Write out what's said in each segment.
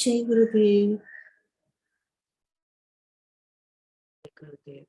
Jai Gurudev. Gurudev.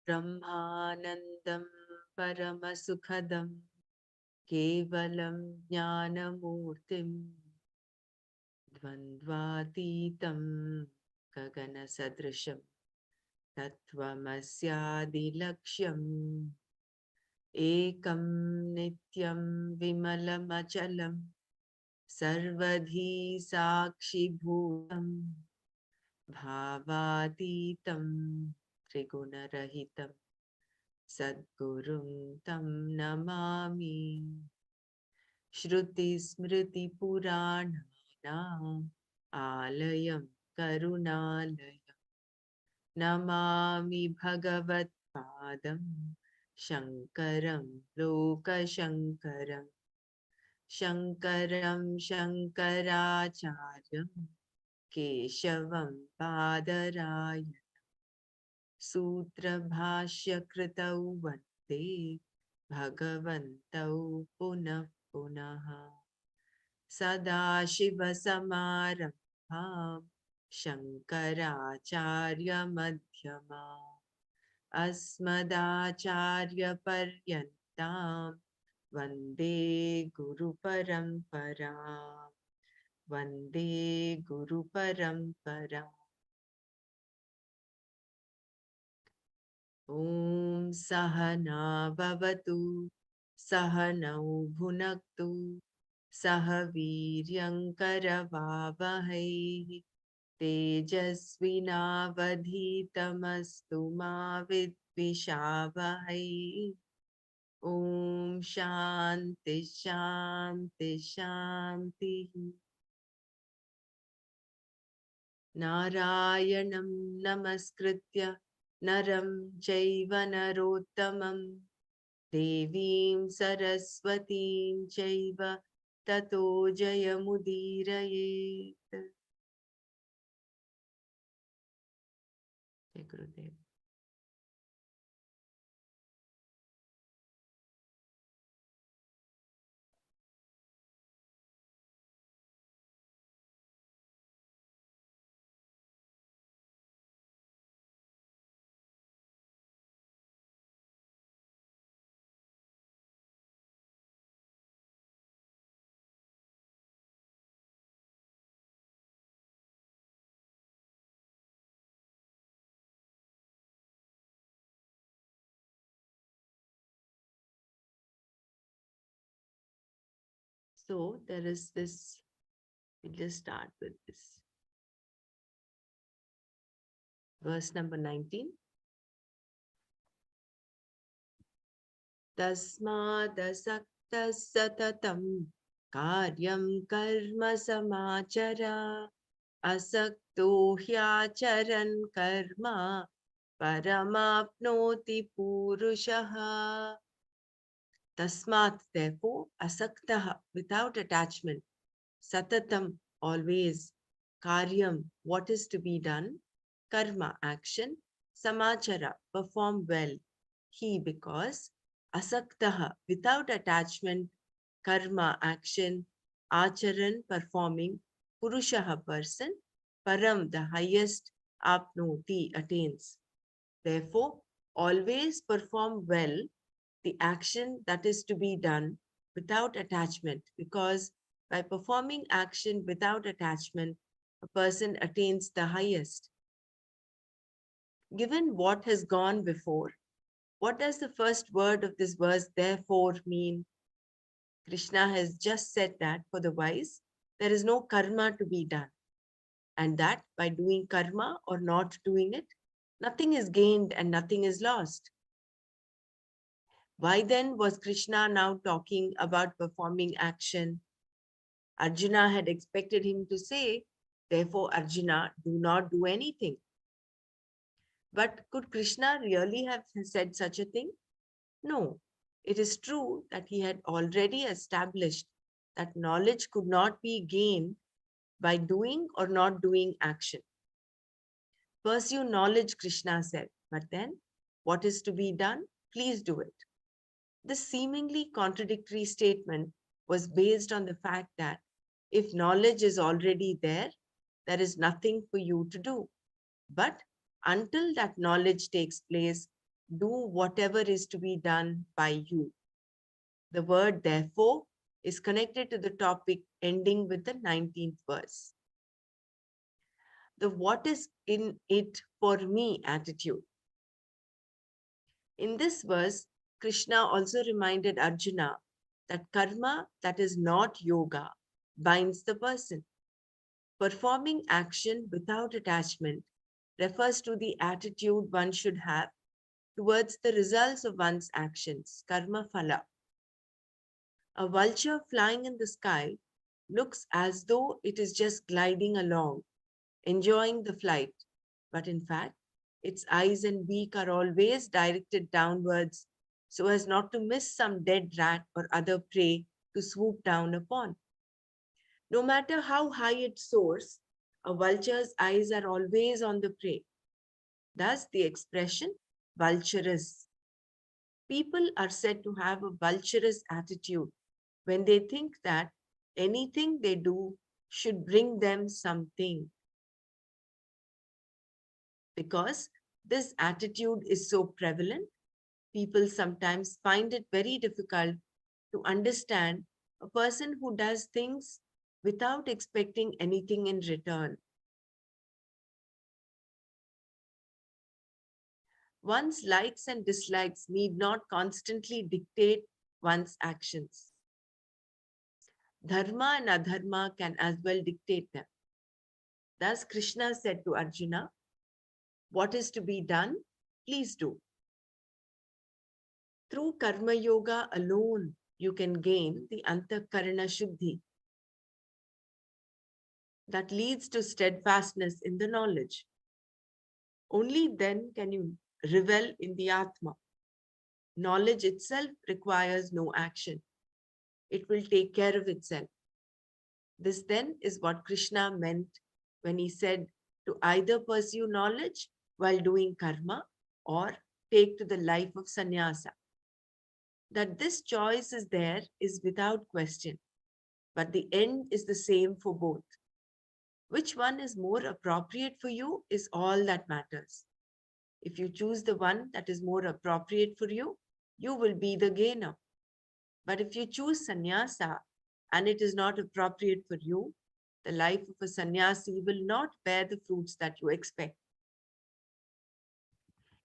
ब्रह्मानन्दं परमसुखदं केवलं ज्ञानमूर्तिं द्वन्द्वातीतं गगनसदृशं तत्त्वमस्यादिलक्ष्यम् एकं नित्यं विमलमचलं सर्वधी साक्षिभूतं भावातीतं त्रिगुणरहितं सद्गुरुं तं नमामि। श्रुतिस्मृतिपुराणानाम् आलयं करुणालयं नमामि भगवत्पादं शङ्करं लोकशङ्करं शङ्करं शङ्कराचार्यं केशवं बादराय सूत्रभाष्यकृतौ वन्दे भगवन्तौ पुनः पुनः सदाशिवसमारम्भां शङ्कराचार्यमध्यमाम् अस्मदाचार्यपर्यन्तां वन्दे गुरुपरम्पराम् वन्दे गुरुपरम्पराम्। ॐ सहना भवतु सहनौ भुनक्तु सह वीर्यङ्करवावहै तेजस्विनावधीतमस्तु मा विद्विषावहै ॐ शान्ति शान्ति शान्तिः। नारायणं नमस्कृत्य नरं चैव नरोत्तमं देवीं सरस्वतीं चैव ततो जयमुदीरयेत्। जय गुरुदेव। So there is this, we'll just start with this. Verse number 19. Tasmadasakta satatam karyam karma samachara asakto hyacharan karma paramapnoti purushaha. Tasmat, therefore, asaktaha, without attachment, satatam, always, karyam, what is to be done, karma, action, samachara, perform well, he, because, asaktaha, without attachment, karma, action, acharan, performing, purushaha, person, param, the highest, apnoti, attains. Therefore, always perform well the action that is to be done without attachment, because by performing action without attachment, a person attains the highest. Given what has gone before, what does the first word of this verse, therefore, mean? Krishna has just said that for the wise, there is no karma to be done, and that by doing karma or not doing it, nothing is gained and nothing is lost. Why then was Krishna now talking about performing action? Arjuna had expected him to say, therefore, Arjuna, do not do anything. But could Krishna really have said such a thing? No. It is true that he had already established that knowledge could not be gained by doing or not doing action. Pursue knowledge, Krishna said, but then what is to be done? Please do it. This seemingly contradictory statement was based on the fact that if knowledge is already there, there is nothing for you to do. But until that knowledge takes place, do whatever is to be done by you. The word therefore is connected to the topic ending with the 19th verse. The what is in it for me attitude. In this verse, Krishna also reminded Arjuna that karma that is not yoga binds the person. Performing action without attachment refers to the attitude one should have towards the results of one's actions, karma phala. A vulture flying in the sky looks as though it is just gliding along, enjoying the flight, but in fact, its eyes and beak are always directed downwards so as not to miss some dead rat or other prey to swoop down upon. No matter how high it soars, a vulture's eyes are always on the prey. Thus, the expression vulturous. People are said to have a vulturous attitude when they think that anything they do should bring them something. Because this attitude is so prevalent, people sometimes find it very difficult to understand a person who does things without expecting anything in return. One's likes and dislikes need not constantly dictate one's actions. Dharma and adharma can as well dictate them. Thus, Krishna said to Arjuna, what is to be done, please do. Through karma yoga alone, you can gain the antakarana shuddhi that leads to steadfastness in the knowledge. Only then can you revel in the Atma. Knowledge itself requires no action. It will take care of itself. This then is what Krishna meant when he said to either pursue knowledge while doing karma or take to the life of sannyasa. That this choice is there is without question, but the end is the same for both. Which one is more appropriate for you is all that matters. If you choose the one that is more appropriate for you, you will be the gainer. But if you choose sannyasa and it is not appropriate for you, the life of a sannyasi will not bear the fruits that you expect.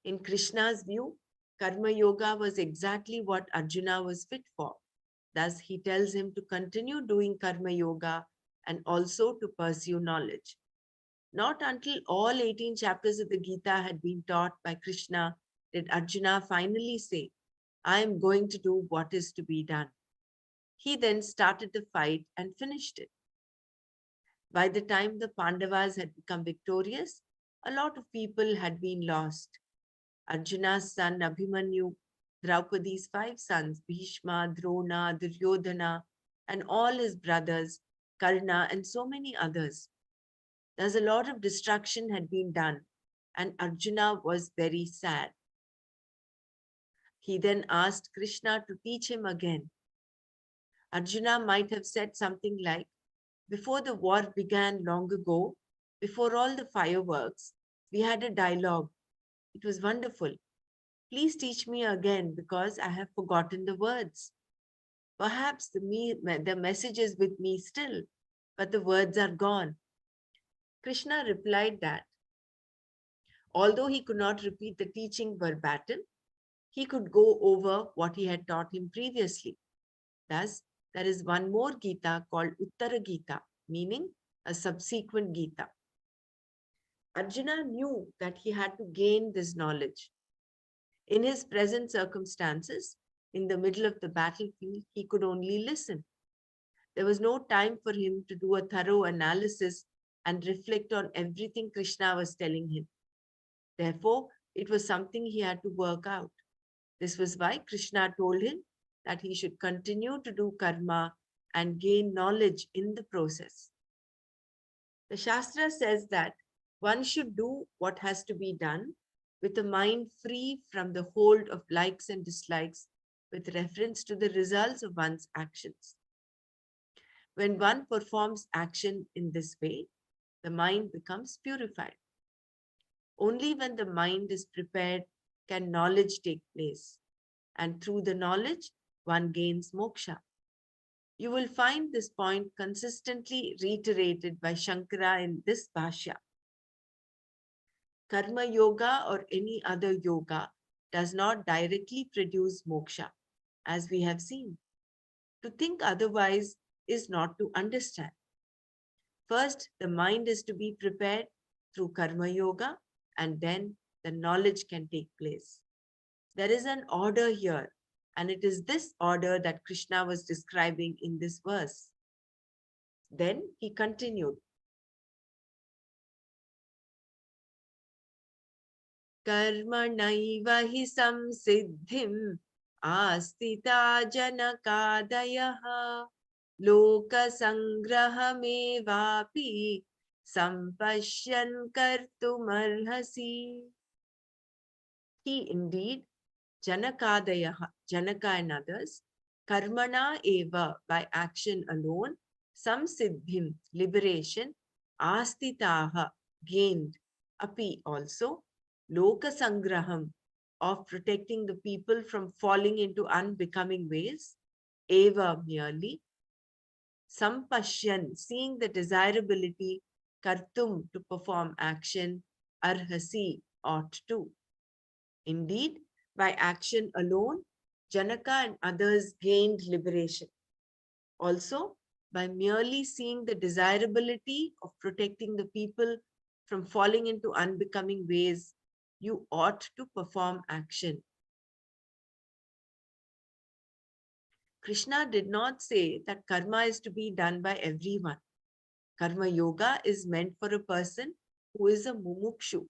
In Krishna's view, karma yoga was exactly what Arjuna was fit for. Thus, he tells him to continue doing karma yoga and also to pursue knowledge. Not until all 18 chapters of the Gita had been taught by Krishna did Arjuna finally say, I am going to do what is to be done. He then started the fight and finished it. By the time the Pandavas had become victorious, a lot of people had been lost. Arjuna's son Abhimanyu, Draupadi's 5 sons, Bhishma, Drona, Duryodhana, and all his brothers, Karna, and so many others. Thus, a lot of destruction had been done, and Arjuna was very sad. He then asked Krishna to teach him again. Arjuna might have said something like, before the war began long ago, before all the fireworks, we had a dialogue. It was wonderful. Please teach me again because I have forgotten the words. Perhaps the message is with me still, but the words are gone. Krishna replied that although he could not repeat the teaching verbatim, he could go over what he had taught him previously. Thus, there is one more Gita called Uttara Gita, meaning a subsequent Gita. Arjuna knew that he had to gain this knowledge. In his present circumstances, in the middle of the battlefield, he could only listen. There was no time for him to do a thorough analysis and reflect on everything Krishna was telling him. Therefore, it was something he had to work out. This was why Krishna told him that he should continue to do karma and gain knowledge in the process. The Shastra says that one should do what has to be done with a mind free from the hold of likes and dislikes with reference to the results of one's actions. When one performs action in this way, the mind becomes purified. Only when the mind is prepared can knowledge take place, and through the knowledge, one gains moksha. You will find this point consistently reiterated by Shankara in this Bhashya. Karma yoga or any other yoga does not directly produce moksha, as we have seen. To think otherwise is not to understand. First, the mind is to be prepared through karma yoga, and then the knowledge can take place. There is an order here, and it is this order that Krishna was describing in this verse. Then he continued, कर्मणैव हि संसिद्धिम् आस्थिता जनकादयः लोकसङ्ग्रहमेवापि सम्पश्यन् कर्तुमर्हसि. He indeed, Janakadayaha, Janaka and others, Karmana eva, by action alone, Samsiddhim, liberation, Astitaha, gained, Api also, Lokasangraham, of protecting the people from falling into unbecoming ways, Eva merely, Sampashyan, seeing the desirability, Kartum, to perform action, Arhasi, ought to. Indeed, by action alone, Janaka and others gained liberation. Also, by merely seeing the desirability of protecting the people from falling into unbecoming ways, you ought to perform action. Krishna did not say that karma is to be done by everyone. Karma yoga is meant for a person who is a mumukshu,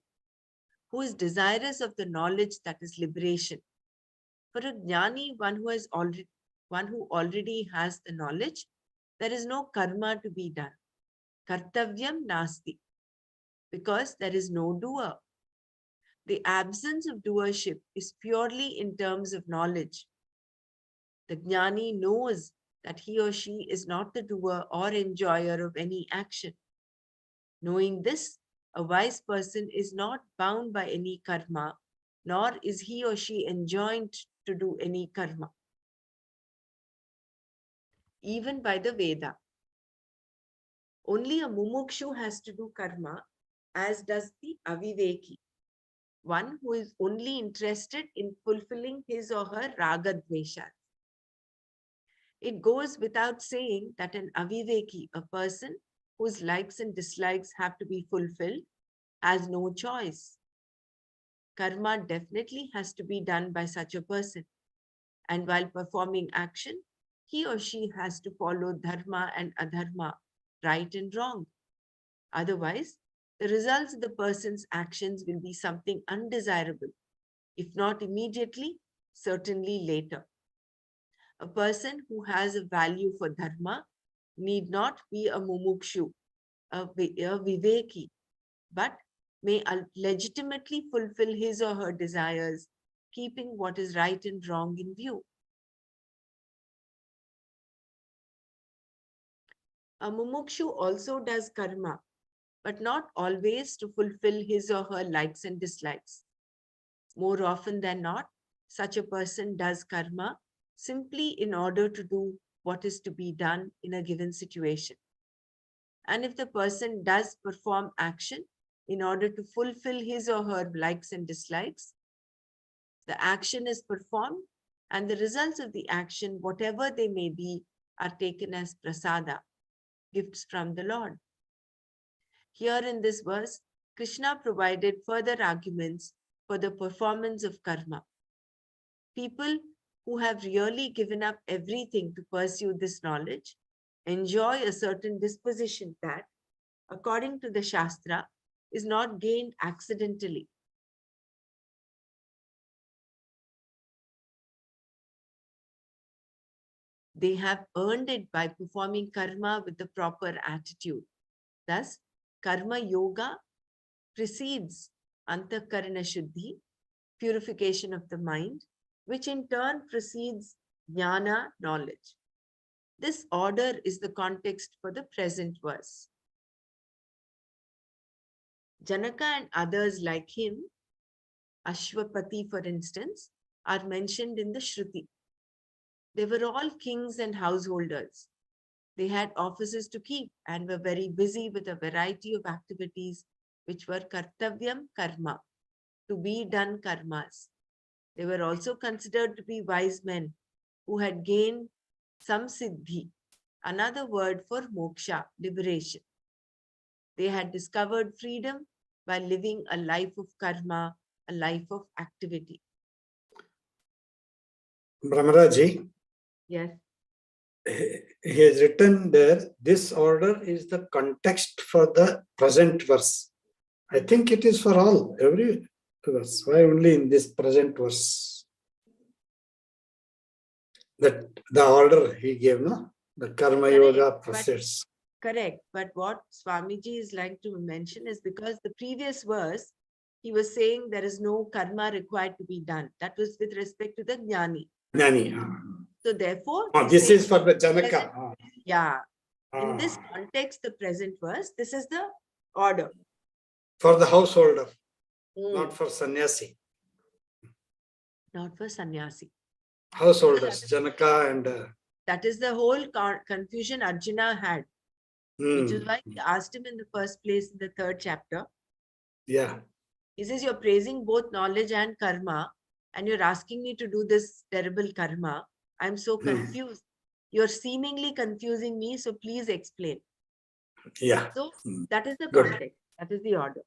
who is desirous of the knowledge that is liberation. For a jnani, one who already has the knowledge, there is no karma to be done. Kartavyam nasti, because there is no doer. The absence of doership is purely in terms of knowledge. The jnani knows that he or she is not the doer or enjoyer of any action. Knowing this, a wise person is not bound by any karma, nor is he or she enjoined to do any karma, even by the Veda. Only a mumukshu has to do karma, as does the aviveki, one who is only interested in fulfilling his or her raga dvesha. It goes without saying that an aviveki, a person whose likes and dislikes have to be fulfilled, has no choice. Karma definitely has to be done by such a person. And while performing action, he or she has to follow dharma and adharma, right and wrong. Otherwise, the results of the person's actions will be something undesirable, if not immediately, certainly later. A person who has a value for dharma need not be a mumukshu, a viveki, but may legitimately fulfill his or her desires, keeping what is right and wrong in view. A mumukshu also does karma, but not always to fulfill his or her likes and dislikes. More often than not, such a person does karma simply in order to do what is to be done in a given situation. And if the person does perform action in order to fulfill his or her likes and dislikes, the action is performed and the results of the action, whatever they may be, are taken as prasada, gifts from the Lord. Here in this verse, Krishna provided further arguments for the performance of karma. People who have really given up everything to pursue this knowledge enjoy a certain disposition that, according to the Shastra, is not gained accidentally. They have earned it by performing karma with the proper attitude. Thus, karma yoga precedes antakarana shuddhi, purification of the mind, which in turn precedes jnana, knowledge. This order is the context for the present verse. Janaka and others like him, Ashwapati for instance, are mentioned in the Shruti. They were all kings and householders. They had offices to keep and were very busy with a variety of activities which were kartavyam karma, to be done karmas. They were also considered to be wise men who had gained samsiddhi, another word for moksha, liberation. They had discovered freedom by living a life of karma, a life of activity. Brahmaraji, Yes. he has written there, this order is the context for the present verse. I think it is for all, every verse. Why only in this present verse? That the order he gave, no? The karma yoga proceeds. Correct. But what Swamiji is like to mention is because the previous verse, he was saying there is no karma required to be done. That was with respect to the jnani. Jnani. So therefore, This is for the Janaka. Yeah. In this context, the present verse, this is the order. For the householder, not for sannyasi. Not for sannyasi. Householders, Janaka and... that is the whole confusion Arjuna had. Which is why he asked him in the first place in the 3rd chapter. Yeah. He says, you're praising both knowledge and karma, and you're asking me to do this terrible karma. I'm so confused. You're seemingly confusing me, so please explain. Yeah. So that is the context. That is the order.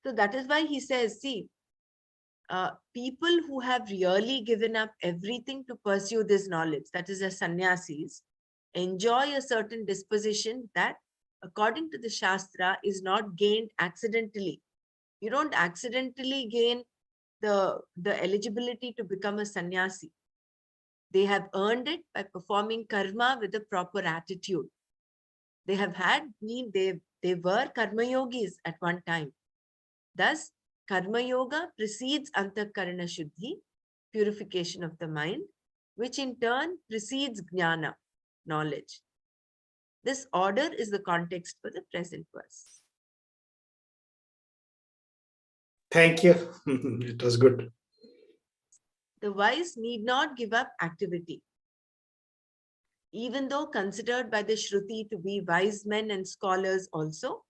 So that is why he says, see, people who have really given up everything to pursue this knowledge, that is the sannyasis, enjoy a certain disposition that, according to the Shastra, is not gained accidentally. You don't accidentally gain the eligibility to become a sannyasi. They have earned it by performing karma with a proper attitude. They have had, they were karma yogis at one time. Thus, karma yoga precedes antakarana shuddhi, purification of the mind, which in turn precedes jnana, knowledge. This order is the context for the present verse. Thank you. It was good. The wise need not give up activity. Even though considered by the Shruti to be wise men and scholars also,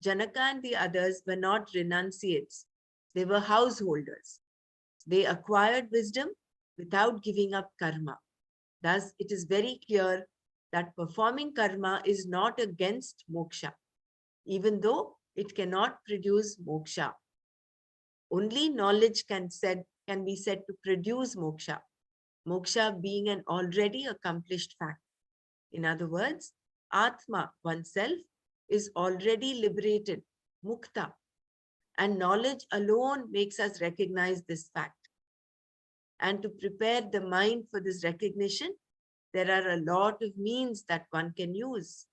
Janaka and the others were not renunciates. They were householders. They acquired wisdom without giving up karma. Thus, it is very clear that performing karma is not against moksha, even though it cannot produce moksha. Only knowledge can be said to produce moksha, moksha being an already accomplished fact. In other words, Atma, oneself, is already liberated, mukta, and knowledge alone makes us recognize this fact. And to prepare the mind for this recognition, there are a lot of means that one can use.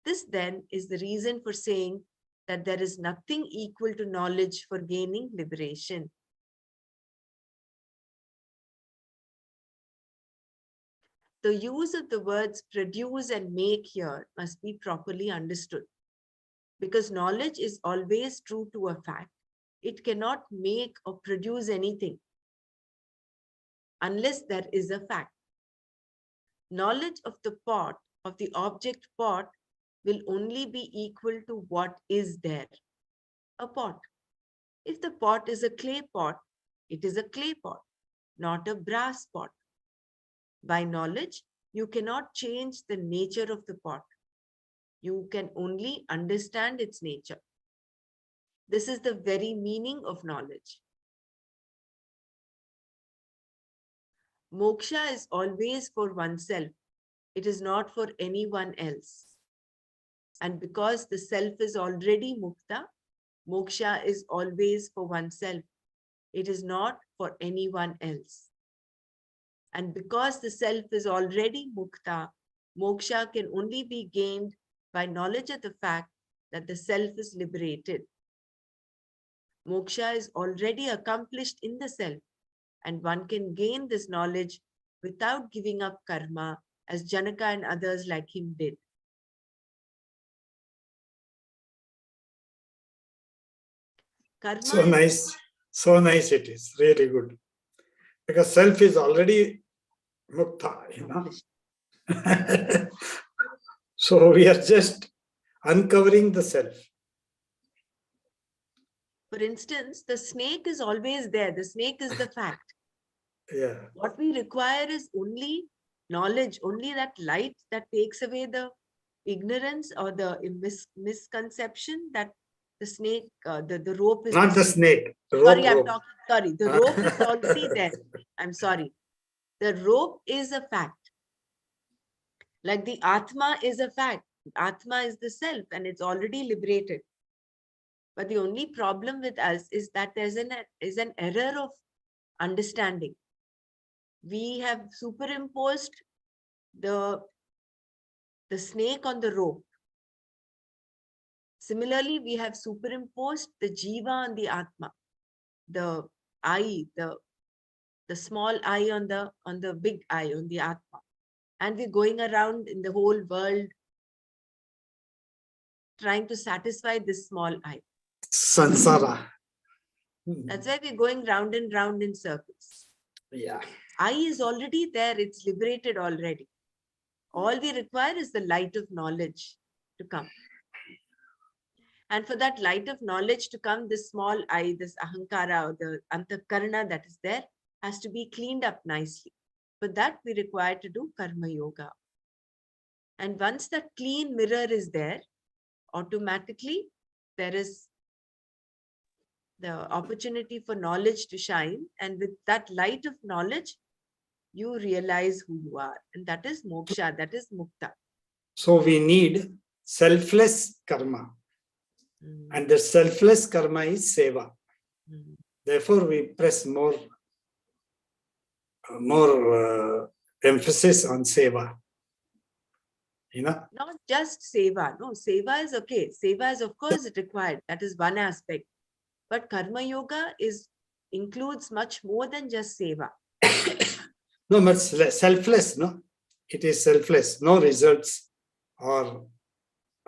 This then is the reason for saying that there is nothing equal to knowledge for gaining liberation. The use of the words produce and make here must be properly understood. Because knowledge is always true to a fact, it cannot make or produce anything unless there is a fact. Knowledge of the pot, of the object pot, will only be equal to what is there, a pot. If the pot is a clay pot, it is a clay pot, not a brass pot. By knowledge, you cannot change the nature of the pot. You can only understand its nature. This is the very meaning of knowledge. Moksha is always for oneself. It is not for anyone else. And because the self is already mukta, moksha is always for oneself. It is not for anyone else. And because the self is already mukta, moksha can only be gained by knowledge of the fact that the self is liberated. Moksha is already accomplished in the self, and one can gain this knowledge without giving up karma, as Janaka and others like him did. Karma so nice it is, really good. Because self is already mukta, So we are just uncovering the self. For instance, the snake is always there. The snake is the fact. Yeah. What we require is only knowledge, only that light that takes away the ignorance or the misconception that the snake, the rope is not the snake. The rope, sorry, I'm rope. talking. Sorry, the rope is already there. I'm sorry. The rope is a fact. Like the Atma is a fact. Atma is the self and it's already liberated. But the only problem with us is that there's an error of understanding. We have superimposed the snake on the rope. Similarly, we have superimposed the jiva on the Atma, the eye, the small eye on the big eye, on the Atma. And we're going around in the whole world trying to satisfy this small eye. Sansara. That's why we're going round and round in circles. Yeah. Eye is already there, it's liberated already. All we require is the light of knowledge to come. And for that light of knowledge to come, this small eye, this ahankara, or the antakarana that is there, has to be cleaned up nicely. For that, we require to do karma yoga. And once that clean mirror is there, automatically there is the opportunity for knowledge to shine. And with that light of knowledge, you realize who you are. And that is moksha, that is mukta. So we need selfless karma. And the selfless karma is seva. Therefore, we press more emphasis on seva. Not just seva. No, seva is okay. Seva is of course required. That is one aspect. But karma yoga includes much more than just seva. No, but selfless, no? It is selfless. No results, or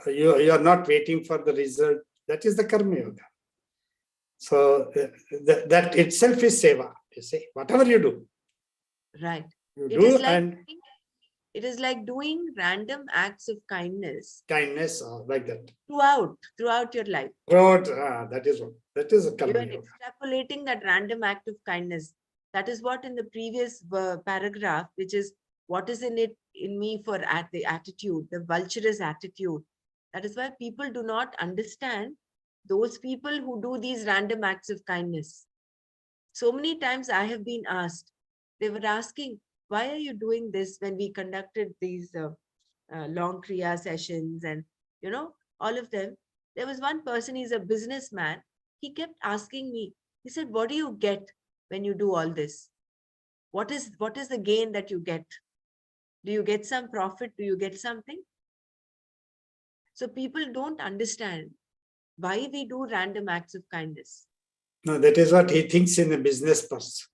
you are not waiting for the result. That is the karma yoga. So that itself is seva. You see, whatever you do. Right. You do, and it is like doing random acts of kindness. Kindness, like that. Throughout your life. That is what. That is a karma yoga. Extrapolating that random act of kindness. That is what in the previous paragraph, which is What is in me for the attitude, the vulturous attitude? That is why people do not understand those people who do these random acts of kindness. So many times I have been asked, they were asking, why are you doing this when we conducted these long Kriya sessions and, all of them. There was one person, he's a businessman. He kept asking me, he said, what do you get when you do all this? What is the gain that you get? Do you get some profit? Do you get something? So people don't understand why we do random acts of kindness. No, that is what he thinks in a business person.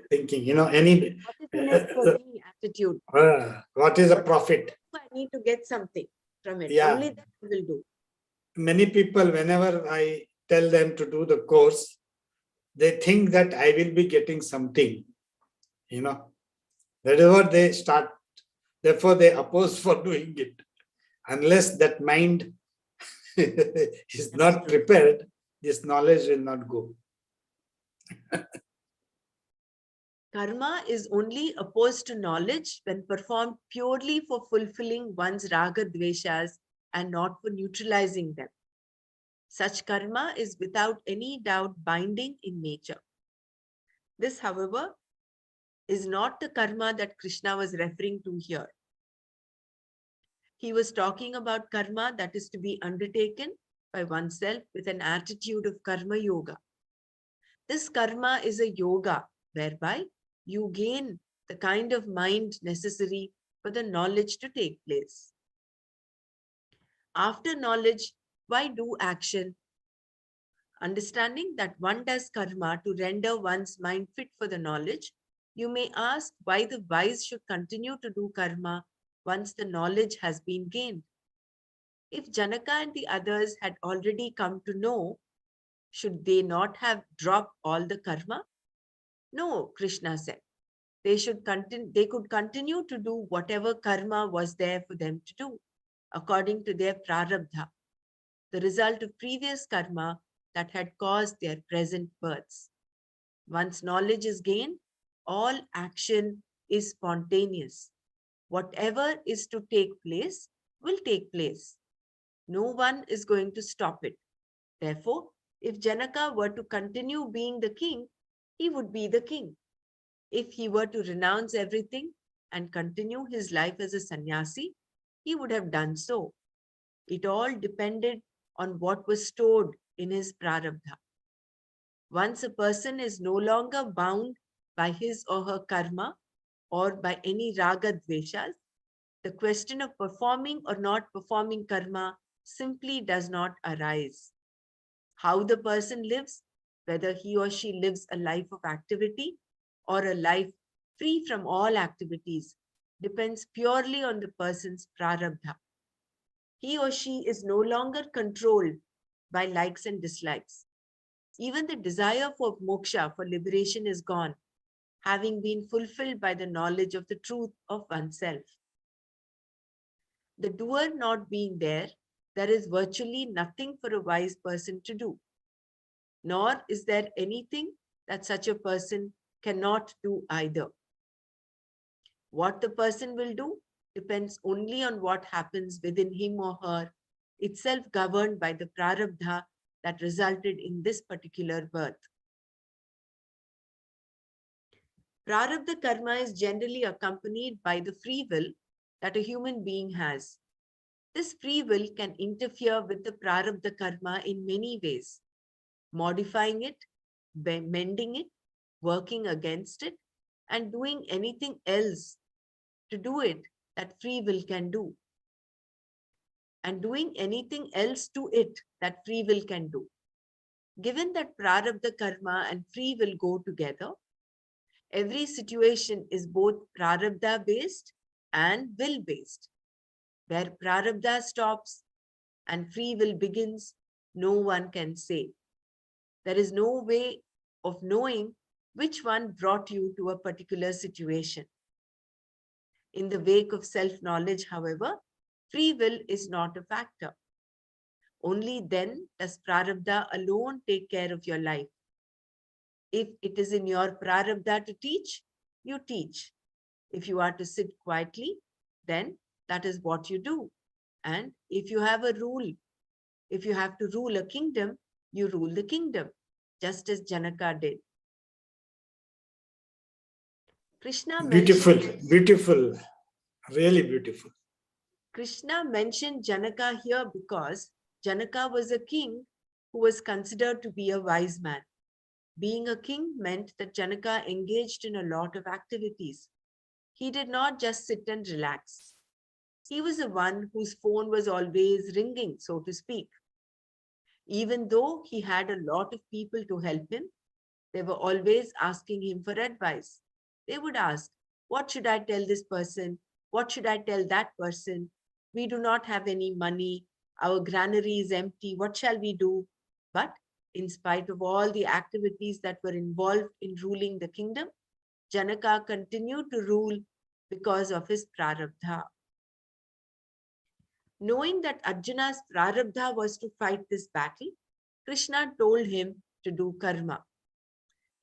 Thinking, any What is in it for me attitude? What is a profit? I need to get something from it. Yeah. Only that I will do. Many people, whenever I tell them to do the course, they think that I will be getting something. That is what they start. Therefore, they oppose for doing it. Unless that mind is not prepared, this knowledge will not go. Karma is only opposed to knowledge when performed purely for fulfilling one's raga dveshas and not for neutralizing them. Such karma is without any doubt binding in nature. This, however, is not the karma that Krishna was referring to here. He was talking about karma that is to be undertaken by oneself with an attitude of karma yoga. This karma is a yoga whereby you gain the kind of mind necessary for the knowledge to take place. After knowledge, why do action? Understanding that one does karma to render one's mind fit for the knowledge, you may ask why the wise should continue to do karma once the knowledge has been gained. If Janaka and the others had already come to know, should they not have dropped all the karma? No, Krishna said. They could continue to do whatever karma was there for them to do, according to their prarabdha, the result of previous karma that had caused their present births. Once knowledge is gained, all action is spontaneous. Whatever is to take place will take place. No one is going to stop it. Therefore, if Janaka were to continue being the king, he would be the king. If he were to renounce everything and continue his life as a sannyasi, he would have done so. It all depended on what was stored in his prarabdha. Once a person is no longer bound by his or her karma or by any raga dveshas, the question of performing or not performing karma simply does not arise. How the person lives, whether he or she lives a life of activity or a life free from all activities, depends purely on the person's prarabdha. He or she is no longer controlled by likes and dislikes. Even the desire for moksha, for liberation, is gone, having been fulfilled by the knowledge of the truth of oneself. The doer not being there, there is virtually nothing for a wise person to do. Nor is there anything that such a person cannot do either. What the person will do depends only on what happens within him or her, itself governed by the prarabdha that resulted in this particular birth. Prarabdha karma is generally accompanied by the free will that a human being has. This free will can interfere with the prarabdha karma in many ways, modifying it, mending it, working against it, and doing anything else to do it that free will can do. And doing anything else to it that free will can do. Given that prarabdha karma and free will go together, every situation is both prarabdha based and will based. Where prarabdha stops and free will begins, no one can say. There is no way of knowing which one brought you to a particular situation. In the wake of self-knowledge, however, free will is not a factor. Only then does prarabdha alone take care of your life. If it is in your prarabdha to teach, you teach. If you are to sit quietly, then that is what you do. And if you have a rule, if you have to rule a kingdom, you rule the kingdom, just as Janaka did. Krishna Beautiful, mentioned, beautiful, really beautiful. Krishna mentioned Janaka here because Janaka was a king who was considered to be a wise man. Being a king meant that Janaka engaged in a lot of activities. He did not just sit and relax. He was the one whose phone was always ringing, so to speak. Even though he had a lot of people to help him, they were always asking him for advice. They would ask, what should I tell this person? What should I tell that person? We do not have any money. Our granary is empty. What shall we do? But in spite of all the activities that were involved in ruling the kingdom, Janaka continued to rule because of his prarabdha. Knowing that Arjuna's prarabdha was to fight this battle, Krishna told him to do karma.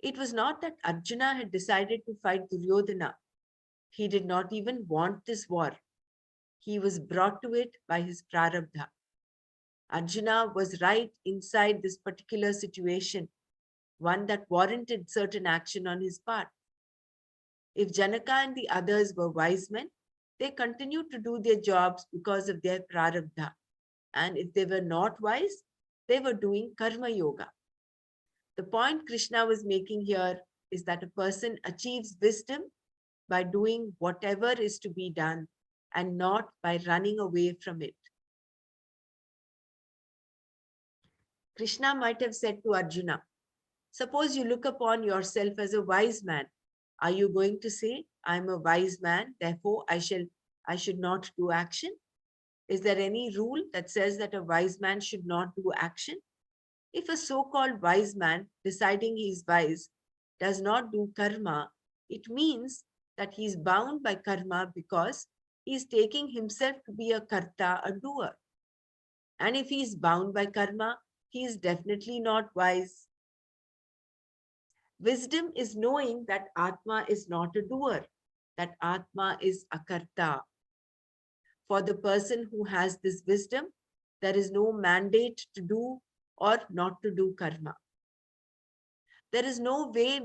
It was not that Arjuna had decided to fight Duryodhana. He did not even want this war. He was brought to it by his prarabdha. Arjuna was right inside this particular situation, one that warranted certain action on his part. If Janaka and the others were wise men, they continued to do their jobs because of their prarabdha. And if they were not wise, they were doing karma yoga. The point Krishna was making here is that a person achieves wisdom by doing whatever is to be done and not by running away from it. Krishna might have said to Arjuna, suppose you look upon yourself as a wise man. Are you going to say, I am a wise man, therefore I should not do action? Is there any rule that says that a wise man should not do action? If a so-called wise man deciding he is wise does not do karma, it means that he is bound by karma because he is taking himself to be a karta, a doer. And if he is bound by karma, he is definitely not wise. Wisdom is knowing that Atma is not a doer, that Atma is a karta. For the person who has this wisdom, there is no mandate to do or not to do karma. There is no way,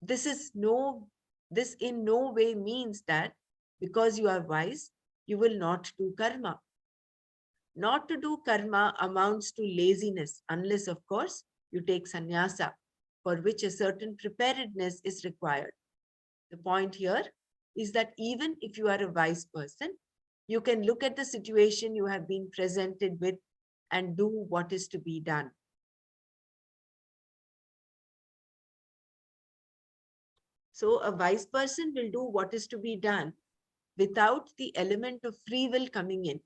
this in no way means that because you are wise, you will not do karma. Not to do karma amounts to laziness, unless, of course, you take sannyasa, for which a certain preparedness is required. The point here is that even if you are a wise person, you can look at the situation you have been presented with and do what is to be done. So a wise person will do what is to be done without the element of free will coming in.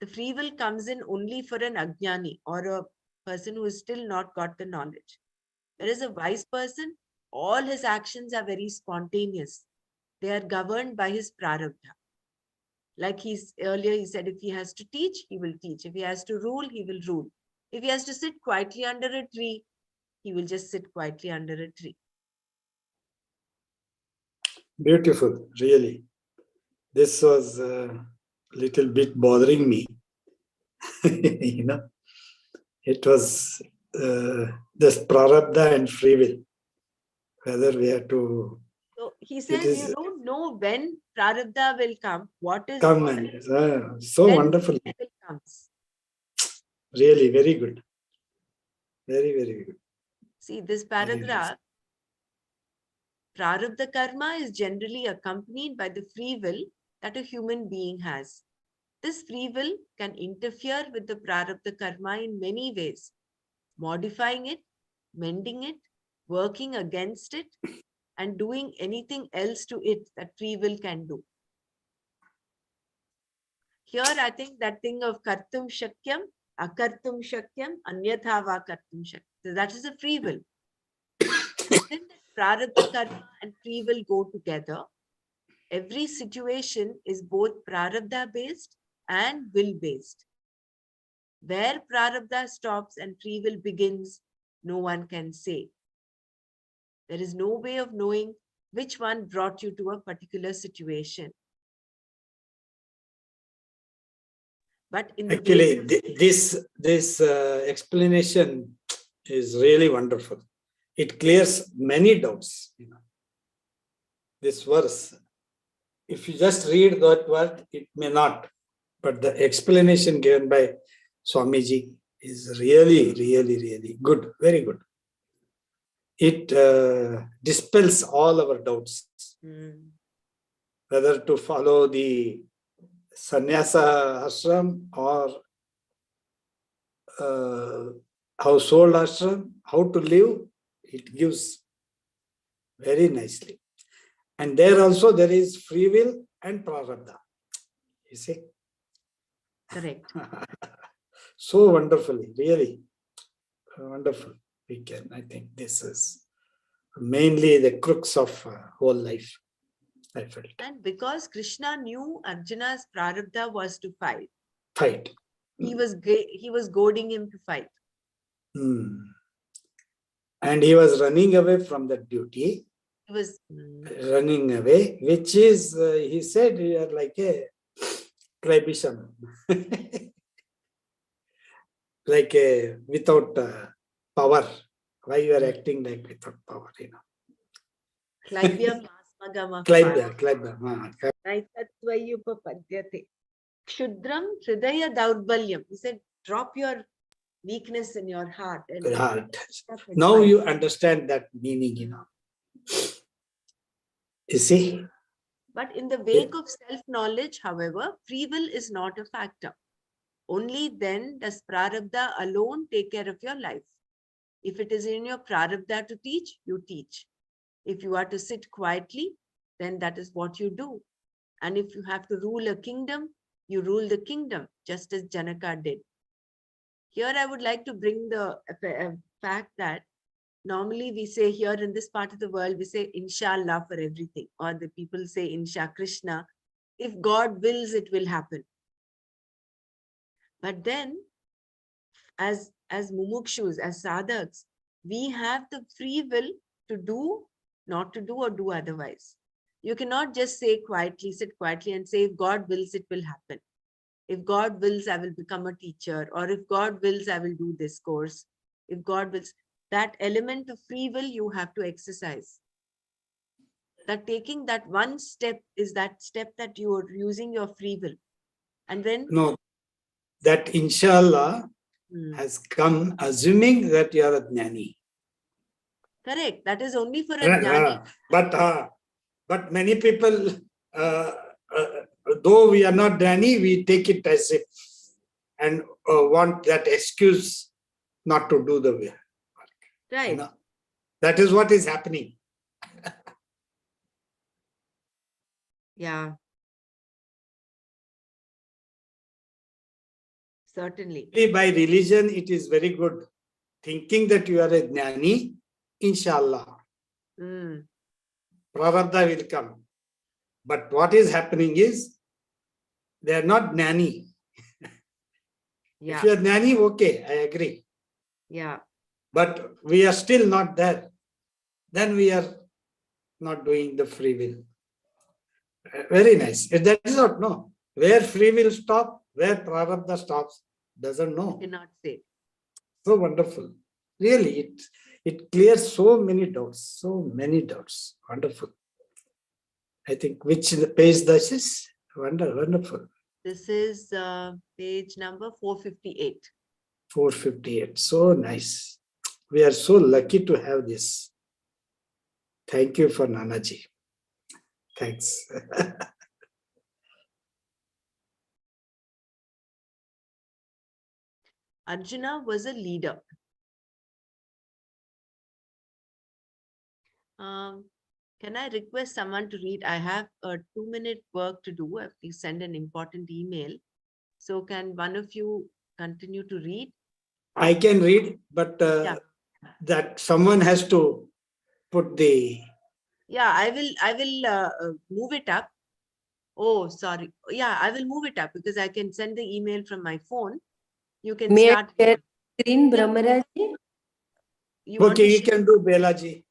The free will comes in only for an ajnani or a person who has still not got the knowledge. Whereas a wise person, all his actions are very spontaneous. They are governed by his prarabdha. Like earlier he said, if he has to teach, he will teach. If he has to rule, he will rule. If he has to sit quietly under a tree, he will just sit quietly under a tree. Beautiful, really. This was a little bit bothering me. you know, it was this prarabdha and free will. Whether we have to. So he It says, you is don't know when prarabdha will come. What is come what, and so then wonderful. it comes. Really, very good. Very, very good. See, this Very nice. paragraph, prarabdha karma is generally accompanied by the free will that a human being has. This free will can interfere with the prarabdha karma in many ways, modifying it, mending it, working against it, and doing anything else to it that free will can do. Here, I think that thing of kartum shakyam, akartum shakyam, anyatha va kartum shakyam. So that is a free will. Within that prarabdha karma and free will go together, every situation is both prarabdha based and will based. Where prarabdha stops and free will begins, no one can say. There is no way of knowing Which one brought you to a particular situation? But in the Actually, wake, this explanation is really wonderful. It clears many doubts. This verse, if you just read that word, it may not. But the explanation given by Swamiji is really, really, really good. Very good. It dispels all our doubts, whether to follow the sannyasa ashram or household ashram, how to live, it gives very nicely. And there also there is free will and prarabdha. You see? correct. So wonderfully, really wonderful. We can, I think this is mainly the crux of whole life, I felt. And because Krishna knew Arjuna's prarabdha was to fight, Fight. he was goading him to fight. And he was running away from the duty. He was running away, which is, he said, you are like a tribism. Like a without power. Why you are acting like without power, Klaibyam asmagama Klaibyam. Naisatvayupapadyate. Kshudram hridaya daurbalyam. He said, drop your weakness in your heart. And Heart. Now you understand that meaning, You see? But in the wake of self-knowledge, however, free will is not a factor. Only then does prarabdha alone take care of your life. If it is in your prarabdha to teach, you teach. If you are to sit quietly, then that is what you do. And if you have to rule a kingdom, you rule the kingdom, just as Janaka did. Here I would like to bring the fact that normally we say here in this part of the world, we say Inshallah for everything. Or the people say Insha Krishna. If God wills, it will happen. But then, as mumukshus, as sadhaks, we have the free will to do, not to do, or do otherwise. You cannot just say quietly, sit quietly and say, if God wills, it will happen. If God wills, I will become a teacher. Or if God wills, I will do this course. If God wills, that element of free will you have to exercise. That taking that one step is that step that you are using your free will. And when... No, that inshallah has come assuming that you are a jnani. Correct. That is only for a jnani. But many people, though we are not jnani, we take it as if and want that excuse not to do the work. Right. That is what is happening. Yeah. Certainly. By religion, it is very good. Thinking that you are a jnani, inshallah. Prarabdha will come. But what is happening is, they are not jnani. Yeah. If you are jnani, okay, I agree. Yeah. But we are still not there. Then we are not doing the free will. Very nice. That is not no. Where free will stop, where prarabdha stops, doesn't know. Cannot say. So wonderful. Really, it clears so many doubts. So many doubts. Wonderful. I think which page this is? Wonderful. This is page number 458. 458. So nice. We are so lucky to have this. Thank you for Nanaji. Thanks. Arjuna was a leader. Can I request someone to read? I have a 2-minute work to do. I have to send an important email. So can one of you continue to read? I can read, but that someone has to put the... Yeah, I will move it up. Oh, sorry. Yeah, I will move it up because I can send the email from my phone. You can start. Screen, Brahmaraji? Okay, you can do Belaji.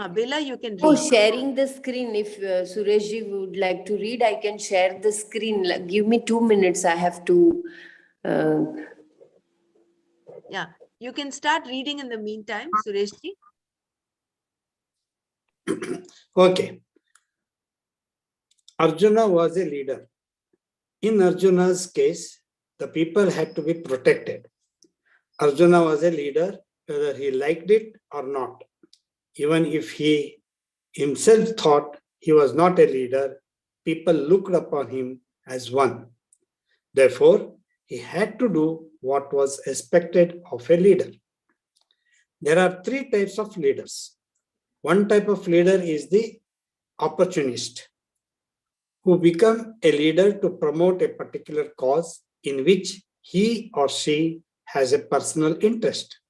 Bela, you can Oh, read. sharing the screen. If Sureshji would like to read, I can share the screen. Give me 2 minutes. I have to. Uh, Yeah, you can start reading in the meantime, Sureshji. Okay. Arjuna was a leader. In Arjuna's case, the people had to be protected. Arjuna was a leader, whether he liked it or not. Even if he himself thought he was not a leader, people looked upon him as one. Therefore, he had to do what was expected of a leader. There are three types of leaders. One type of leader is the opportunist, who become a leader to promote a particular cause in which he or she has a personal interest.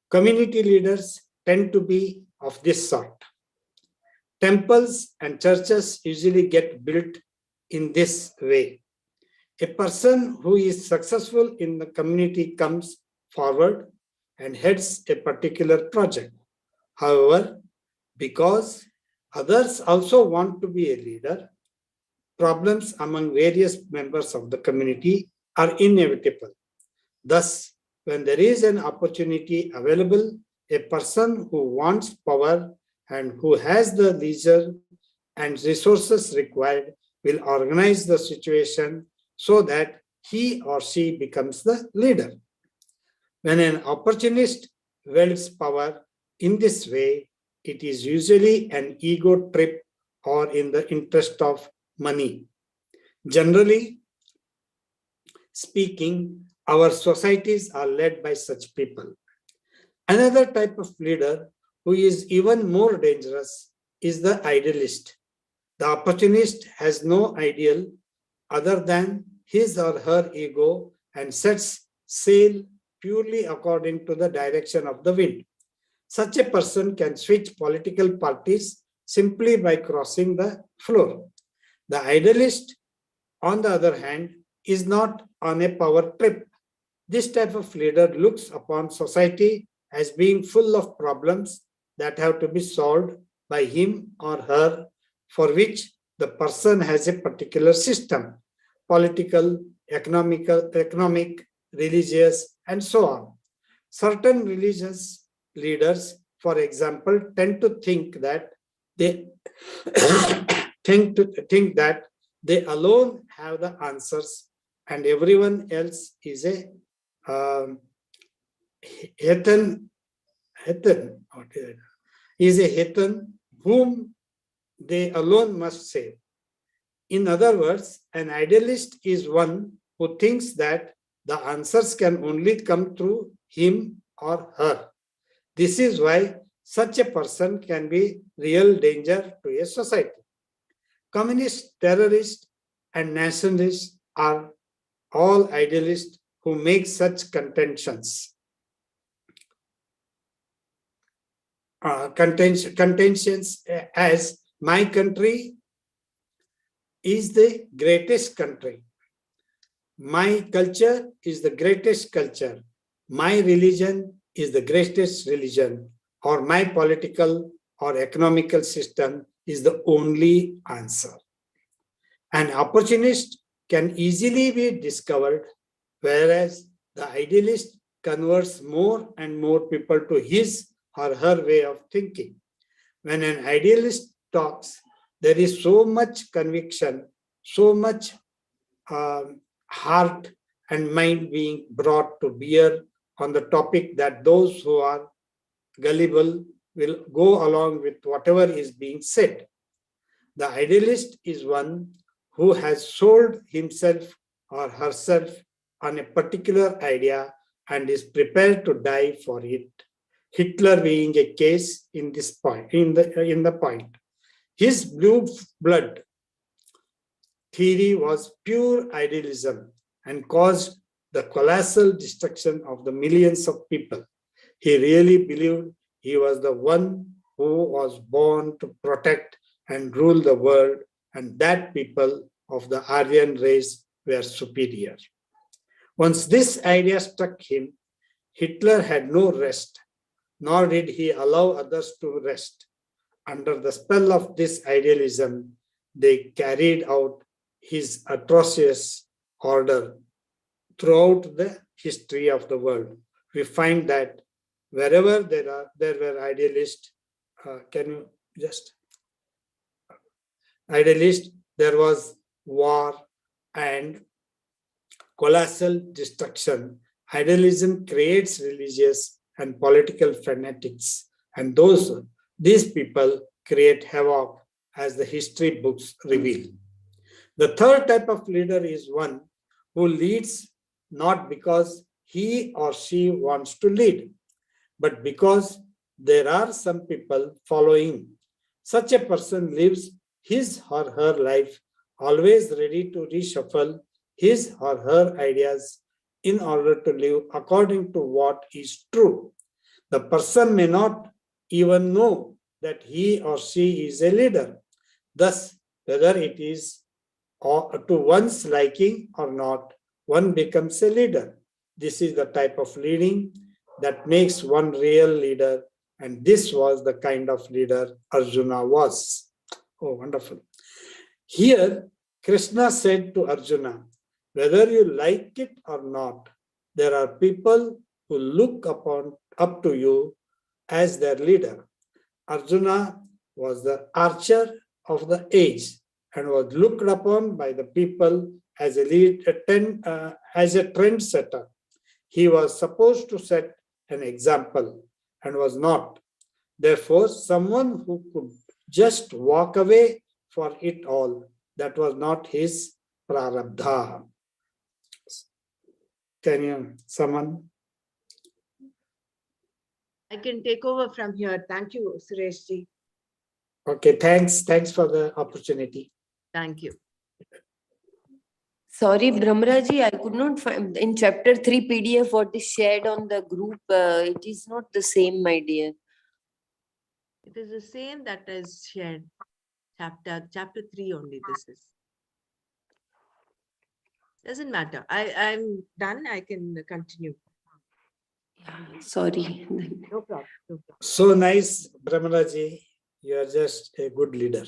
Community leaders tend to be of this sort. Temples and churches usually get built in this way. A person who is successful in the community comes forward and heads a particular project. However, because others also want to be a leader, problems among various members of the community are inevitable. Thus, when there is an opportunity available, a person who wants power and who has the leisure and resources required will organize the situation so that he or she becomes the leader. When an opportunist wields power in this way, it is usually an ego trip or in the interest of money. Generally speaking, our societies are led by such people. Another type of leader who is even more dangerous is the idealist. The opportunist has no ideal other than his or her ego and sets sail purely according to the direction of the wind. Such a person can switch political parties simply by crossing the floor. The idealist, on the other hand, is not on a power trip. This type of leader looks upon society as being full of problems that have to be solved by him or her, for which the person has a particular system, political, economic, religious, and so on. Certain religious leaders, for example, tend to think that they think that they alone have the answers and everyone else is a heathen, is a heathen whom they alone must save. In other words, an idealist is one who thinks that the answers can only come through him or her. This is why such a person can be real danger to a society. Communists, terrorists, and nationalists are all idealists who make such contentions as my country is the greatest country. My culture is the greatest culture. My religion is the greatest religion. Or my political or economical system is the only answer. An opportunist can easily be discovered, whereas the idealist converts more and more people to his or her way of thinking. When an idealist talks, there is so much conviction, so much heart and mind being brought to bear on the topic that those who are gullible will go along with whatever is being said. The idealist is one who has sold himself or herself on a particular idea and is prepared to die for it. Hitler being a case in this point, in the point. His blue blood theory was pure idealism and caused the colossal destruction of the millions of people. He really believed he was the one who was born to protect and rule the world, and that people of the Aryan race were superior. Once this idea struck him, Hitler had no rest, nor did he allow others to rest. under the spell of this idealism, they carried out his atrocious order throughout the history of the world. We find that wherever there were idealists, can you just idealists, there was war and colossal destruction. Idealism creates religious and political fanatics, and these people create havoc, as the history books reveal. The third type of leader is one who leads not because he or she wants to lead, but because there are some people following. Such a person lives his or her life always ready to reshuffle his or her ideas in order to live according to what is true. The person may not even know that he or she is a leader. Thus, whether it is to one's liking or not, one becomes a leader. This is the type of leading that makes one real leader, and this was the kind of leader Arjuna was. Oh, wonderful. Here, Krishna said to Arjuna, whether you like it or not, there are people who look up to you as their leader. Arjuna was the archer of the age and was looked upon by the people as a trendsetter. He was supposed to set an example and was not. Therefore, someone who could just walk away for it all, that was not his prarabdha. Can you, someone? I can take over from here. Thank you, Sureshji. Okay, thanks. Thanks for the opportunity. Thank you. Sorry, Brahmaraji, I could not find in chapter 3 PDF what is shared on the group. It is not the same, my dear. It is the same that is shared. Chapter 3 only this is. Doesn't matter. I'm done. I can continue. Sorry. No problem. No problem. So nice, Brahmaraji. You are just a good leader.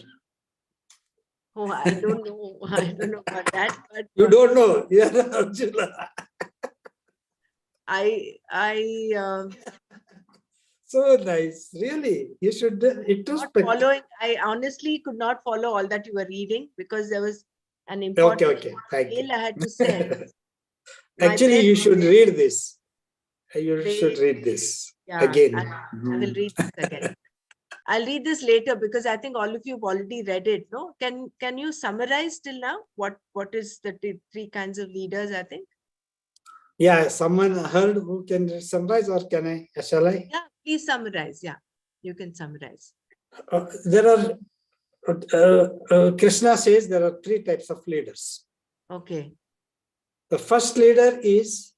Oh, I don't know. I don't know about that. But You don't know. You are Arjuna. So nice. Really. You should not introspect. following. I honestly could not follow all that you were reading because there was an important Thank you. mail I had to send. Actually, you should read this. You should read this again. I will read this again. I'll read this later because I think all of you have already read it. No, can you summarize till now what is the three kinds of leaders? I think. Yeah, someone heard who can summarize, or can I? Shall I? Yeah, please summarize. Yeah, you can summarize. There are. Krishna says there are three types of leaders. Okay. The first leader is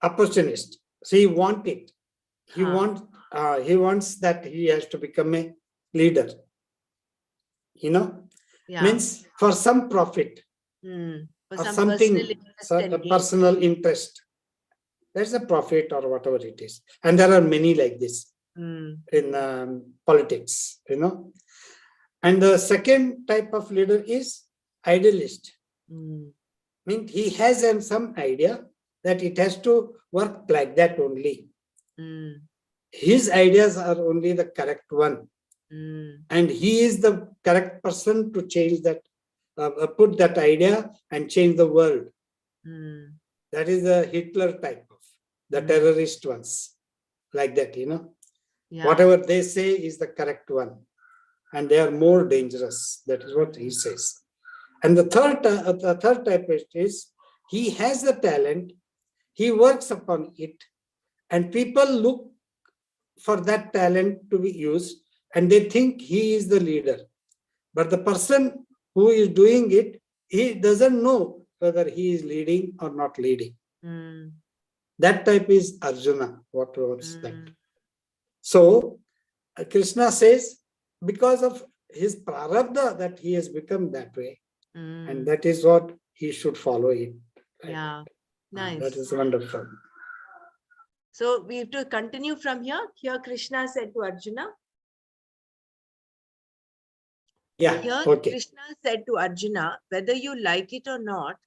opportunist. So he wants it. He wants that he has to become a leader. You know, means for some profit for or some something, personal interest. That's a profit or whatever it is. And there are many like this in politics, you know. And the second type of leader is idealist. Means he has some idea that it has to work like that only. His ideas are only the correct one. And he is the correct person to change that, put that idea and change the world. That is the Hitler type of, the terrorist ones, like that, you know. Whatever they say is the correct one. And they are more dangerous. That is what he says. And the third type is he has the talent, he works upon it, and people look for that talent to be used, and they think he is the leader. But the person who is doing it, he doesn't know whether he is leading or not leading. That type is Arjuna. What was that? So Krishna says, because of his prarabdha, that he has become that way. And that is what he should follow it. Yeah, nice. That is wonderful. So we have to continue from here. Here Krishna said to Arjuna. Yeah, Here okay. Krishna said to Arjuna, whether you like it or not,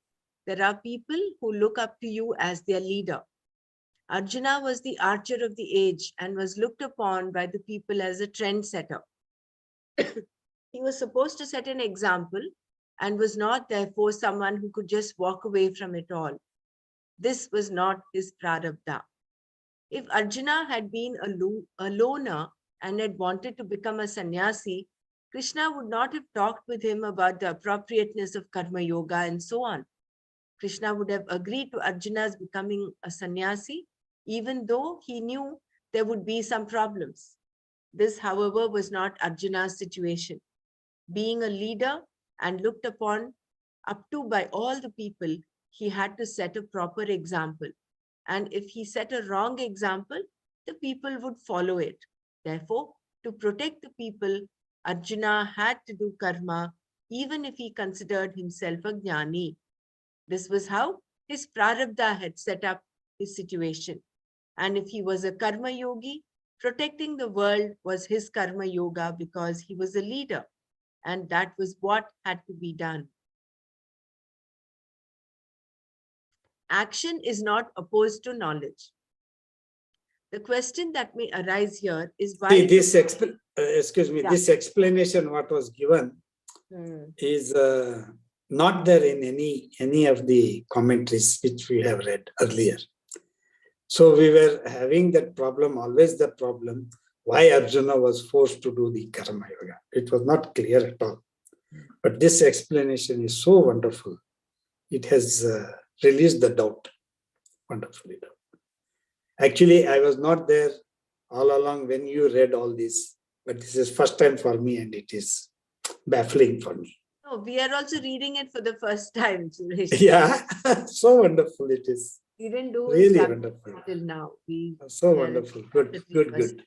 there are people who look up to you as their leader. Arjuna was the archer of the age and was looked upon by the people as a trendsetter. He was supposed to set an example and was not therefore someone who could just walk away from it all. This was not his prarabdha. If Arjuna had been a loner and had wanted to become a sannyasi, Krishna would not have talked with him about the appropriateness of karma yoga and so on. Krishna would have agreed to Arjuna's becoming a sannyasi, even though he knew there would be some problems. This, however, was not Arjuna's situation. Being a leader and looked upon up to by all the people, he had to set a proper example. And if he set a wrong example, the people would follow it. Therefore, to protect the people, Arjuna had to do karma, even if he considered himself a jnani. This was how his prarabdha had set up his situation. And if he was a karma yogi, protecting the world was his karma yoga because he was a leader. And that was what had to be done. Action is not opposed to knowledge. The question that may arise here is why... See, this this explanation what was given is not there in any of the commentaries which we have read earlier. So we were having that problem, always the problem, why Arjuna was forced to do the karma yoga. It was not clear at all. But this explanation is so wonderful. It has released the doubt wonderfully. Actually, I was not there all along when you read all this, but this is first time for me and it is baffling for me. Oh, we are also reading it for the first time, Suresh. Yeah, so wonderful it is. We didn't do really it wonderful till now. So wonderful. Good.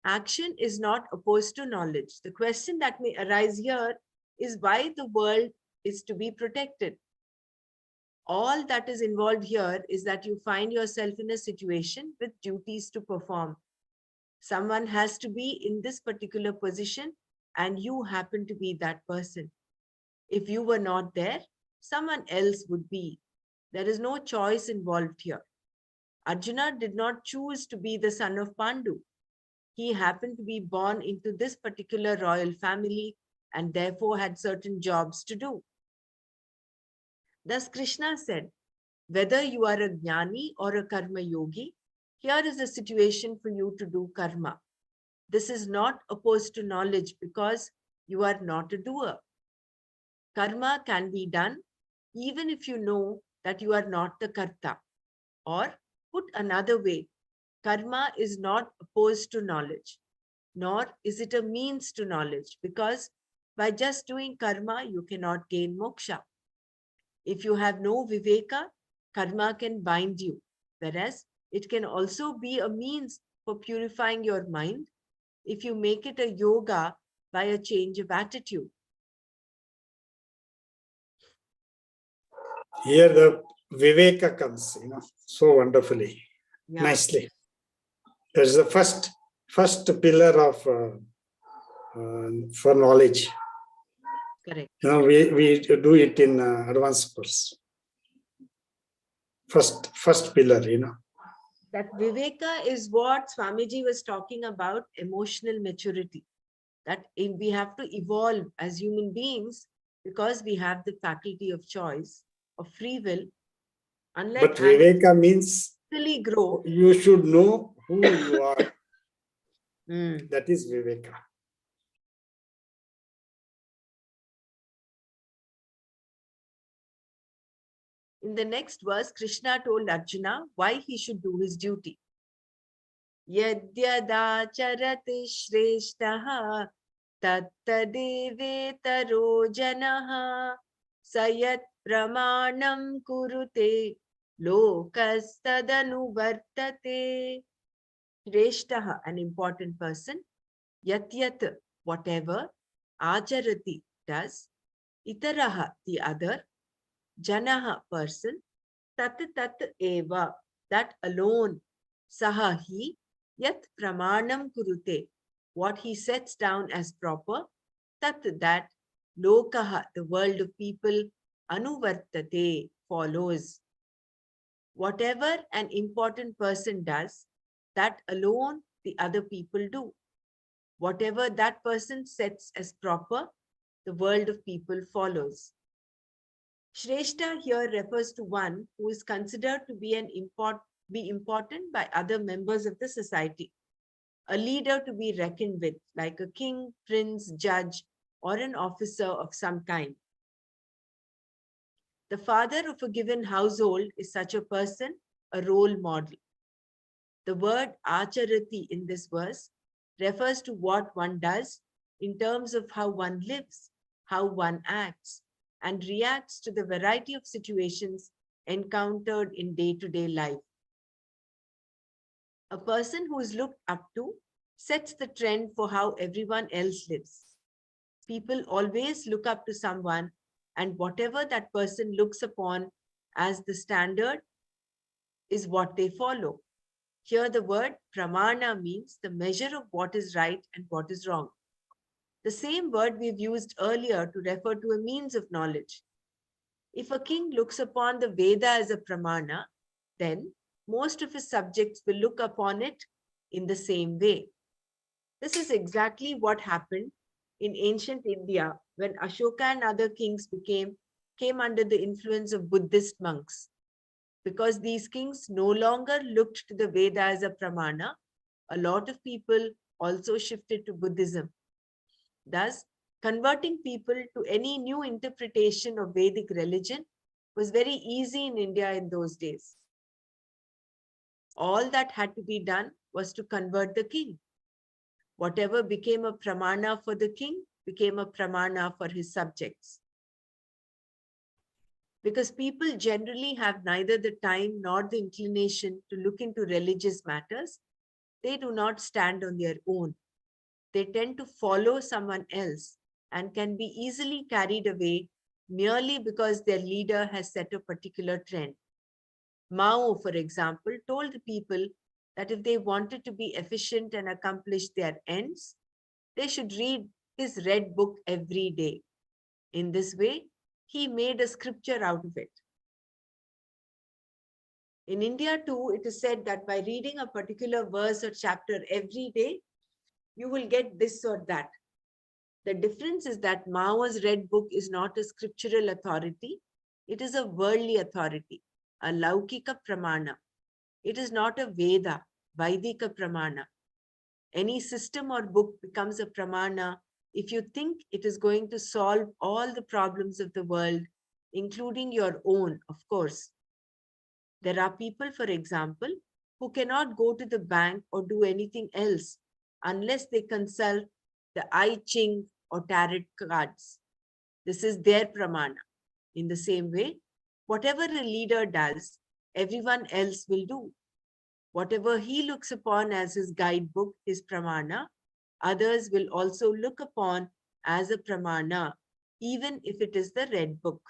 Action is not opposed to knowledge. The question that may arise here is why the world is to be protected. All that is involved here is that you find yourself in a situation with duties to perform. Someone has to be in this particular position and you happen to be that person. If you were not there, someone else would be. There is no choice involved here. Arjuna did not choose to be the son of Pandu. He happened to be born into this particular royal family and therefore had certain jobs to do. Thus Krishna said, whether you are a jnani or a karma yogi, here is a situation for you to do karma. This is not opposed to knowledge because you are not a doer. Karma can be done even if you know that you are not the karta. Or put another way, karma is not opposed to knowledge, nor is it a means to knowledge, because by just doing karma, you cannot gain moksha. If you have no viveka, karma can bind you, whereas it can also be a means for purifying your mind if you make it a yoga by a change of attitude. Here the viveka comes, so wonderfully, nicely. That is the first pillar of for knowledge. Correct. We do it in advanced course. First pillar, That viveka is what Swamiji was talking about, emotional maturity. That we have to evolve as human beings because we have the faculty of choice, of free will. But viveka means grow. You should know who you are. That is viveka. In the next verse, Krishna told Arjuna why he should do his duty. Yadyadacharati shreshtaha tattadevetaro janaha sayat pramanam kurute lokastadanu vartate. Shreshtaha, an important person. Yatyat, whatever. Acharati, does. Itaraha, the other. Janaha, person. tat tat eva, that alone, sahahi, yat pramanam kurute, what he sets down as proper, tat that, lokaha, the world of people, anuvartate, follows. Whatever an important person does, that alone the other people do. Whatever that person sets as proper, the world of people follows. Shrestha here refers to one who is considered to be important by other members of the society, a leader to be reckoned with, like a king, prince, judge, or an officer of some kind. The father of a given household is such a person, a role model. The word acharati in this verse refers to what one does in terms of how one lives, how one acts, and reacts to the variety of situations encountered in day-to-day life. A person who is looked up to sets the trend for how everyone else lives. People always look up to someone, and whatever that person looks upon as the standard is what they follow. Here the word pramana means the measure of what is right and what is wrong. The same word we've used earlier to refer to a means of knowledge. If a king looks upon the Veda as a pramana, then most of his subjects will look upon it in the same way. This is exactly what happened in ancient India when Ashoka and other kings came under the influence of Buddhist monks. Because these kings no longer looked to the Veda as a pramana, a lot of people also shifted to Buddhism. Thus, converting people to any new interpretation of Vedic religion was very easy in India in those days. All that had to be done was to convert the king. Whatever became a pramana for the king became a pramana for his subjects. Because people generally have neither the time nor the inclination to look into religious matters, they do not stand on their own. They tend to follow someone else and can be easily carried away merely because their leader has set a particular trend. Mao, for example, told the people that if they wanted to be efficient and accomplish their ends, they should read his red book every day. In this way, he made a scripture out of it. In India too, it is said that by reading a particular verse or chapter every day, you will get this or that. The difference is that Mao's red book is not a scriptural authority. It is a worldly authority, a laukika pramana. It is not a Veda, Vaidika pramana. Any system or book becomes a pramana if you think it is going to solve all the problems of the world, including your own, of course. There are people, for example, who cannot go to the bank or do anything else unless they consult the I Ching or tarot cards. This is their pramana. In the same way, whatever a leader does, everyone else will do. Whatever he looks upon as his guidebook, his pramana, others will also look upon as a pramana, even if it is the red book.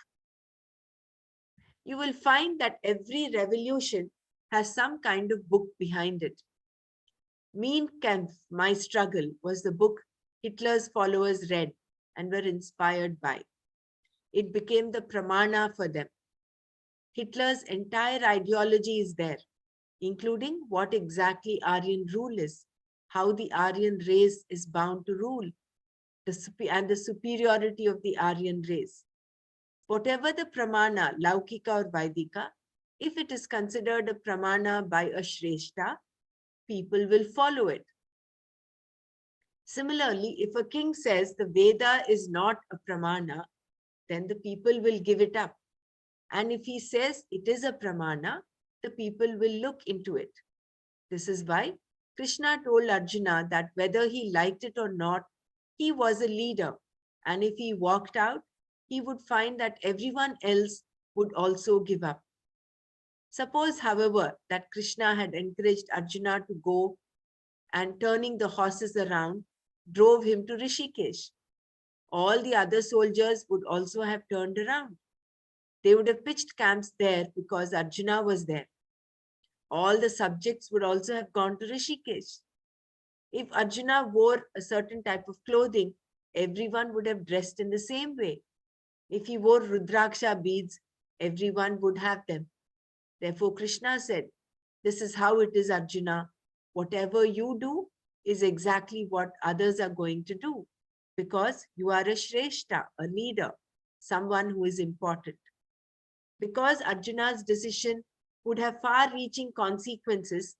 You will find that every revolution has some kind of book behind it. Mein Kampf, My Struggle, was the book Hitler's followers read and were inspired by. It became the pramana for them. Hitler's entire ideology is there, including what exactly Aryan rule is, how the Aryan race is bound to rule, and the superiority of the Aryan race. Whatever the pramana, Laukika or Vaidika, if it is considered a pramana by a Shrestha, people will follow it. Similarly, if a king says the Veda is not a pramana, then the people will give it up. And if he says it is a pramana, the people will look into it. This is why Krishna told Arjuna that whether he liked it or not, he was a leader. And if he walked out, he would find that everyone else would also give up. Suppose, however, that Krishna had encouraged Arjuna to go and turning the horses around, drove him to Rishikesh. All the other soldiers would also have turned around. They would have pitched camps there because Arjuna was there. All the subjects would also have gone to Rishikesh. If Arjuna wore a certain type of clothing, everyone would have dressed in the same way. If he wore Rudraksha beads, everyone would have them. Therefore, Krishna said, "This is how it is, Arjuna. Whatever you do is exactly what others are going to do, because you are a Shreshta, a leader, someone who is important." Because Arjuna's decision would have far-reaching consequences,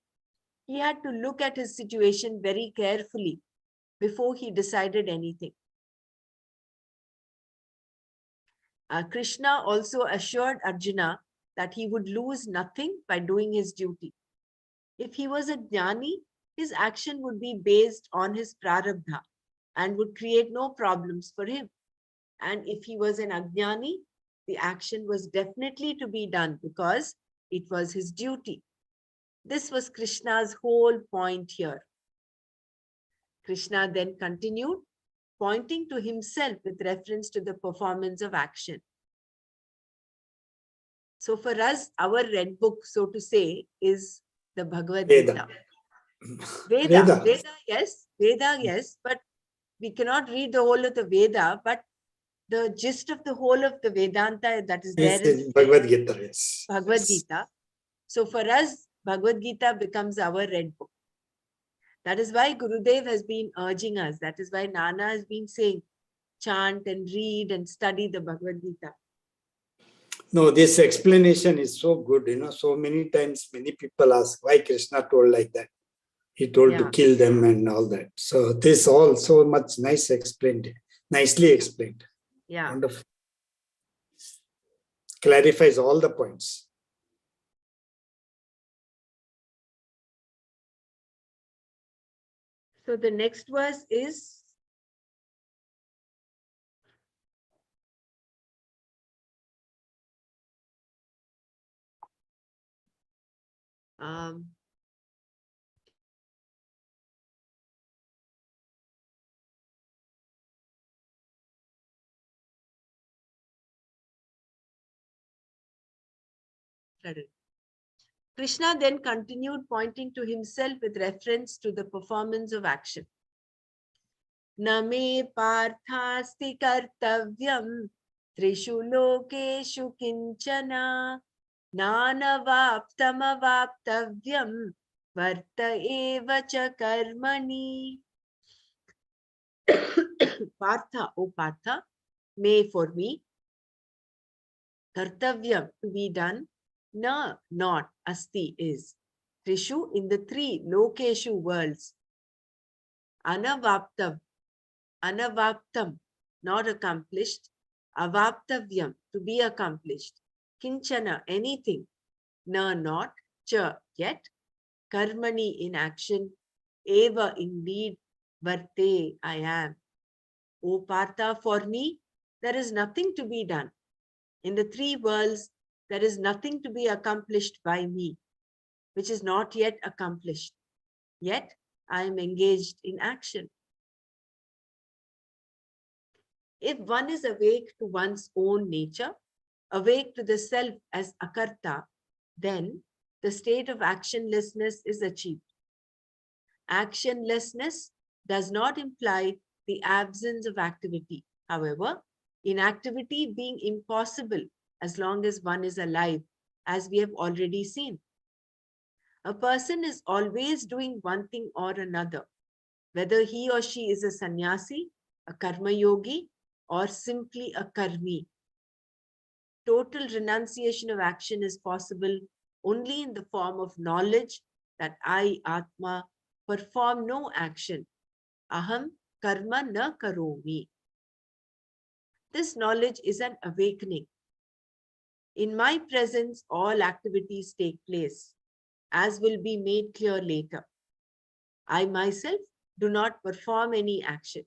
he had to look at his situation very carefully before he decided anything. Krishna also assured Arjuna that he would lose nothing by doing his duty. If he was a jnani, his action would be based on his prarabdha and would create no problems for him. And if he was an ajnani, the action was definitely to be done because it was his duty. This was Krishna's whole point here. Krishna then continued, pointing to himself with reference to the performance of action. So for us, our red book, so to say, is the Bhagavad Gita. Veda, yes, but we cannot read the whole of the Veda, but the gist of the whole of the Vedanta that is there in Bhagavad Gita, yes. Bhagavad Gita. So for us, Bhagavad Gita becomes our red book. That is why Gurudev has been urging us. That is why Nana has been saying, chant and read and study the Bhagavad Gita. No, this explanation is so good. So many times many people ask why Krishna told like that. He told to kill them and all that. So this all so much nicely explained. Yeah. Wonderful. Clarifies all the points. So the next verse is Krishna then continued, pointing to himself with reference to the performance of action. Na me parthasti kartavyam trishu lokeshu kinchana nanavaptamavaptavyam varta eva cha karmani. Partha, O Partha, may for me, kartavyam, to be done, na, not, asti is, trishu, in the three, lokeshu, worlds, anavaptam, not accomplished, avaptavyam, to be accomplished, kinchana, anything, na, not, cha, yet, karmani, in action, eva, indeed, varte, I am. O Partha, for me, there is nothing to be done. In the three worlds, there is nothing to be accomplished by me, which is not yet accomplished. Yet, I am engaged in action. If one is awake to one's own nature, awake to the self as akarta, then the state of actionlessness is achieved. Actionlessness does not imply the absence of activity. However, inactivity being impossible as long as one is alive, as we have already seen. A person is always doing one thing or another, whether he or she is a sannyasi, a karma yogi, or simply a karmi. Total renunciation of action is possible only in the form of knowledge that I, Atma, perform no action. Aham karma na karomi. This knowledge is an awakening. In my presence, all activities take place, as will be made clear later. I myself do not perform any action.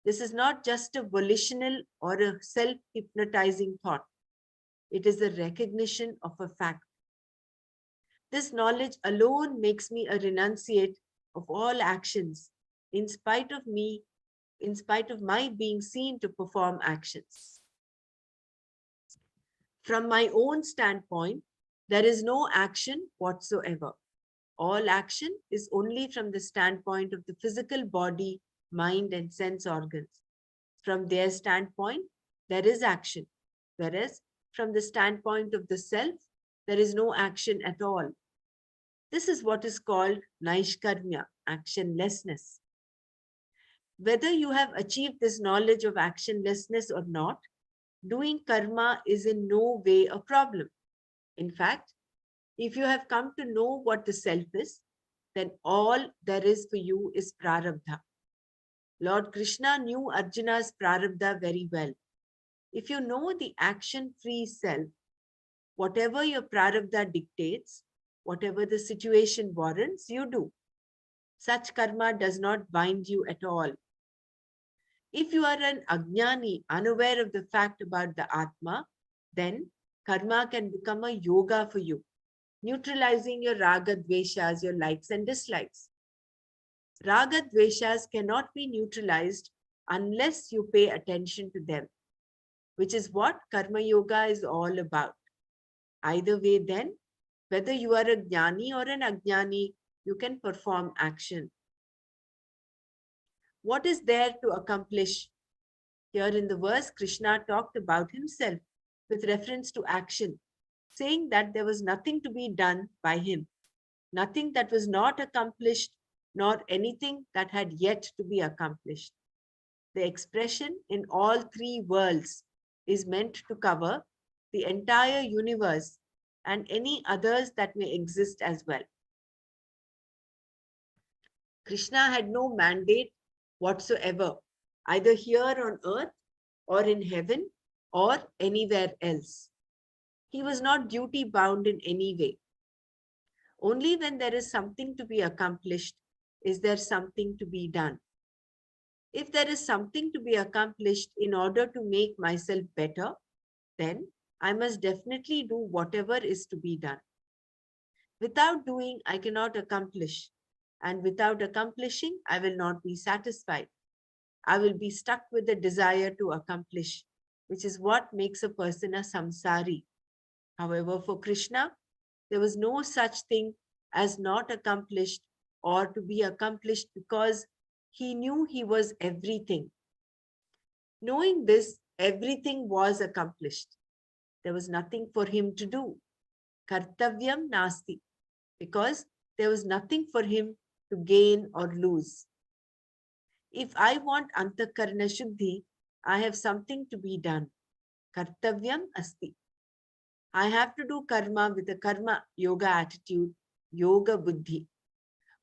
This is not just a volitional or a self-hypnotizing thought. It is a recognition of a fact. This knowledge alone makes me a renunciate of all actions, in spite of my being seen to perform actions. From my own standpoint, there is no action whatsoever. All action is only from the standpoint of the physical body, mind, and sense organs. From their standpoint, there is action, whereas from the standpoint of the self, there is no action at all. This is what is called naishkarmya, actionlessness. Whether you have achieved this knowledge of actionlessness or not, doing karma is in no way a problem. In fact, if you have come to know what the self is, then all there is for you is prarabdha. Lord Krishna knew Arjuna's prarabdha very well. If you know the action-free self, whatever your prarabdha dictates, whatever the situation warrants, you do. Such karma does not bind you at all. If you are an ajnani, unaware of the fact about the Atma, then karma can become a yoga for you, neutralizing your raga dveshas, your likes and dislikes. Raga dveshas cannot be neutralized unless you pay attention to them, which is what karma yoga is all about. Either way then, whether you are a jnani or an ajnani, you can perform action. What is there to accomplish? Here in the verse, Krishna talked about himself with reference to action, saying that there was nothing to be done by him, nothing that was not accomplished, nor anything that had yet to be accomplished. The expression in all three worlds is meant to cover the entire universe and any others that may exist as well. Krishna had no mandate whatsoever, either here on earth or in heaven or anywhere else. He was not duty bound in any way. Only when there is something to be accomplished is there something to be done. If there is something to be accomplished in order to make myself better, then I must definitely do whatever is to be done. Without doing, I cannot accomplish. And without accomplishing, I will not be satisfied. I will be stuck with the desire to accomplish, which is what makes a person a samsari. However, for Krishna, there was no such thing as not accomplished or to be accomplished because he knew he was everything. Knowing this, everything was accomplished. There was nothing for him to do. Kartavyam nasti, because there was nothing for him to gain or lose. If I want antakarna shuddhi, I have something to be done. Kartavyam asti. I have to do karma with a karma yoga attitude, yoga buddhi.